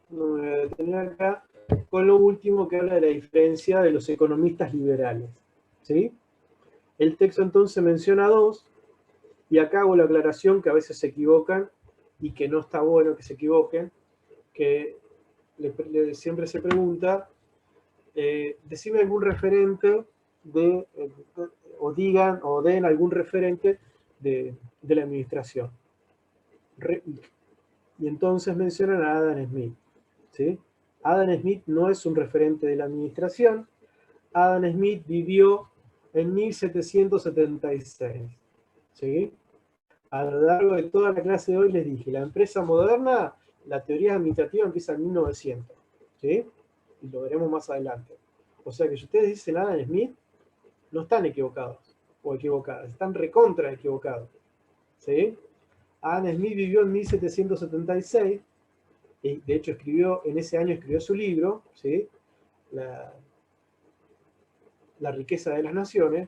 no me voy a detener acá, con lo último que habla de la diferencia de los economistas liberales, ¿sí? El texto entonces menciona dos, y acá hago la aclaración que a veces se equivocan, y que no está bueno que se equivoquen, que siempre se pregunta, decime algún referente o digan o den algún referente de la administración. Y entonces mencionan a Adam Smith, ¿sí? Adam Smith no es un referente de la administración. Adam Smith vivió en 1776, ¿sí? A lo largo de toda la clase de hoy les dije, la empresa moderna, la teoría administrativa empieza en 1900, ¿sí? Y lo veremos más adelante. O sea que si ustedes dicen Adam Smith, no están equivocados o equivocadas, están recontra equivocados, ¿sí? Adam Smith vivió en 1776, y de hecho en ese año escribió su libro, ¿sí? La riqueza de las naciones,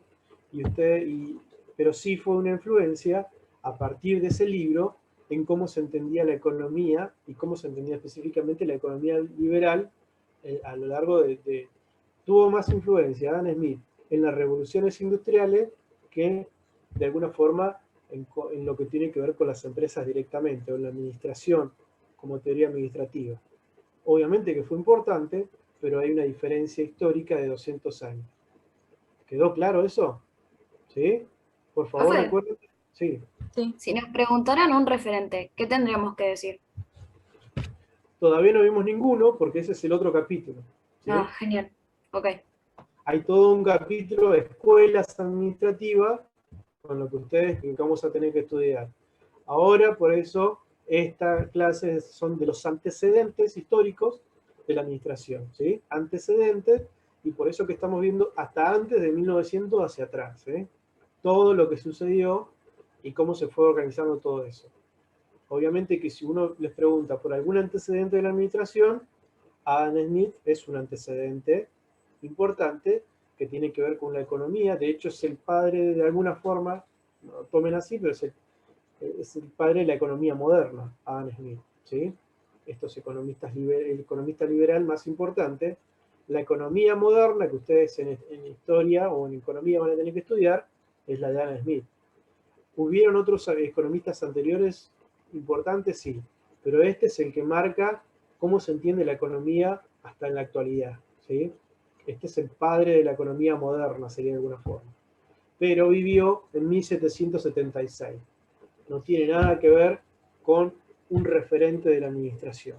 pero sí fue una influencia a partir de ese libro en cómo se entendía la economía y cómo se entendía específicamente la economía liberal a lo largo tuvo más influencia Adam Smith en las revoluciones industriales que de alguna forma en lo que tiene que ver con las empresas directamente, o en la administración, como teoría administrativa. Obviamente que fue importante, pero hay una diferencia histórica de 200 años. ¿Quedó claro eso? ¿Sí? Por favor, recuerden. Sí. Sí. Si nos preguntaran un referente, ¿qué tendríamos que decir? Todavía no vimos ninguno, porque ese es el otro capítulo. ¿sí? Ah, genial. Ok. Hay todo un capítulo de escuelas administrativas con lo que ustedes vamos a tener que estudiar. Ahora, por eso, estas clases son de los antecedentes históricos de la administración, ¿sí? Antecedentes, y por eso que estamos viendo hasta antes de 1900 hacia atrás, ¿sí? Todo lo que sucedió y cómo se fue organizando todo eso. Obviamente que si uno les pregunta por algún antecedente de la administración, Adam Smith es un antecedente importante que tiene que ver con la economía. De hecho, es el padre, de alguna forma, no tomen así, pero es el padre de la economía moderna, Adam Smith. ¿sí? Estos economistas, el economista liberal más importante. La economía moderna que ustedes en historia o en economía van a tener que estudiar es la de Adam Smith. ¿Hubieron otros economistas anteriores importantes? Sí, pero este es el que marca cómo se entiende la economía hasta en la actualidad. ¿sí? Este es el padre de la economía moderna, sería de alguna forma. Pero vivió en 1776. No tiene nada que ver con un referente de la administración.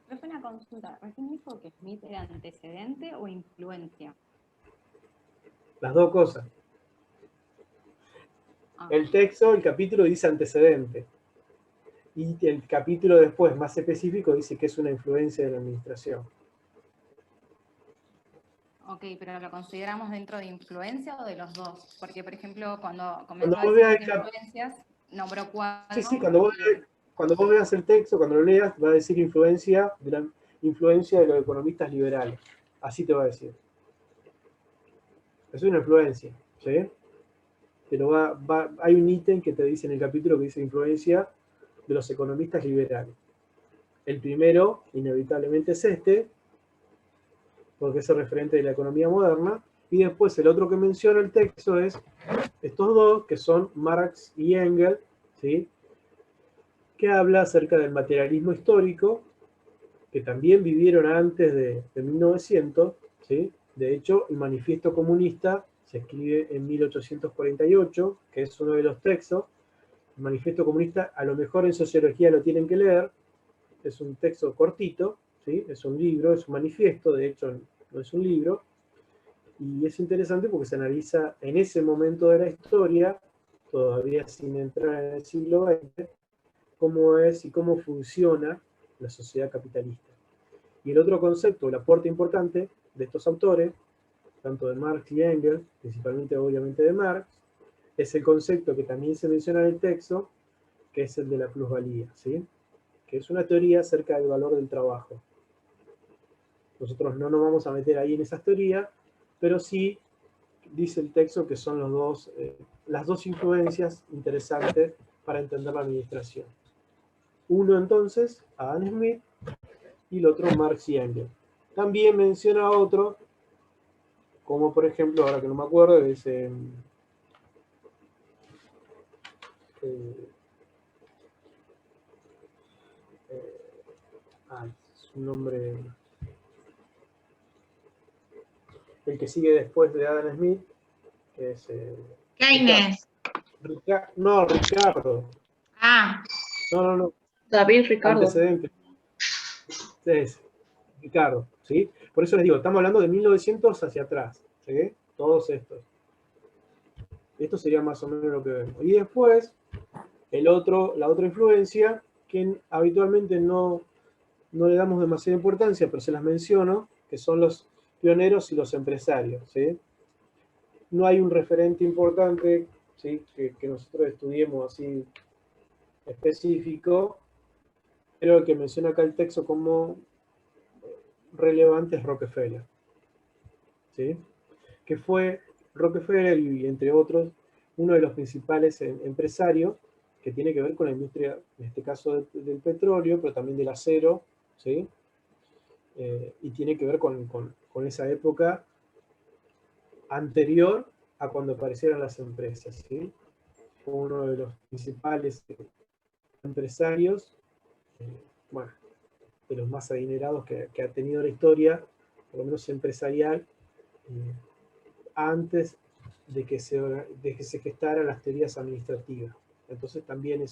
Profe, una consulta. ¿Recién dijo que Smith era antecedente o influencia? Las dos cosas. El texto, el capítulo dice antecedente. Y el capítulo después, más específico, dice que es una influencia de la administración. Ok, pero ¿lo consideramos dentro de influencia o de los dos? Porque, por ejemplo, cuando comenzó a Cuando vos decir veas influencias, nombró cuatro. Sí, cuando vos veas el texto, cuando lo leas, va a decir influencia de los economistas liberales. Así te va a decir. Es una influencia, ¿sí? Pero hay un ítem que te dice en el capítulo que dice influencia de los economistas liberales. El primero, inevitablemente, es este, porque es el referente de la economía moderna, y después el otro que menciona el texto es estos dos, que son Marx y Engels, ¿sí? Que habla acerca del materialismo histórico, que también vivieron antes de 1900, ¿sí? De hecho, el Manifiesto Comunista se escribe en 1848, que es uno de los textos. El Manifiesto Comunista, a lo mejor en sociología lo tienen que leer, es un texto cortito, ¿sí? Es un libro, es un manifiesto, de hecho no es un libro, y es interesante porque se analiza en ese momento de la historia, todavía sin entrar en el siglo XX, cómo es y cómo funciona la sociedad capitalista. Y el otro concepto, el aporte importante de estos autores, tanto de Marx y Engels, principalmente obviamente de Marx, es el concepto que también se menciona en el texto, que es el de la plusvalía, ¿sí? Que es una teoría acerca del valor del trabajo. Nosotros no nos vamos a meter ahí en esas teorías, pero sí dice el texto que son las dos influencias interesantes para entender la administración. Uno entonces, Adam Smith, y el otro Marx y Engels. También menciona otro, como por ejemplo, ahora que no me acuerdo, es su nombre, el que sigue después de Adam Smith, que es Keynes. Ricardo. Ah. No. David Ricardo. Antecedente. Es Ricardo, ¿sí? Por eso les digo, estamos hablando de 1900 hacia atrás, ¿sí? Todos estos. Esto sería más o menos lo que vemos. Y después, la otra influencia, que habitualmente no le damos demasiada importancia, pero se las menciono, que son los pioneros y los empresarios, ¿sí? No hay un referente importante, ¿sí? que nosotros estudiemos así específico, pero el que menciona acá el texto como relevante es Rockefeller, ¿sí? Que fue Rockefeller y entre otros uno de los principales empresarios que tiene que ver con la industria, en este caso del petróleo, pero también del acero, ¿sí? Y tiene que ver con esa época anterior a cuando aparecieran las empresas, ¿sí? Fue uno de los principales empresarios, bueno, de los más adinerados que ha tenido la historia, por lo menos empresarial, antes de que se gestaran las teorías administrativas. Entonces también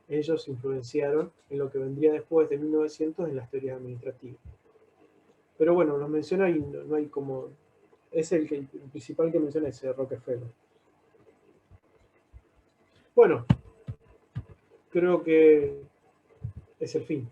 ellos influenciaron en lo que vendría después de 1900 en las teorías administrativas. Pero bueno, los menciona y no hay como... Es el principal que menciona ese Rockefeller. Bueno, creo que es el fin.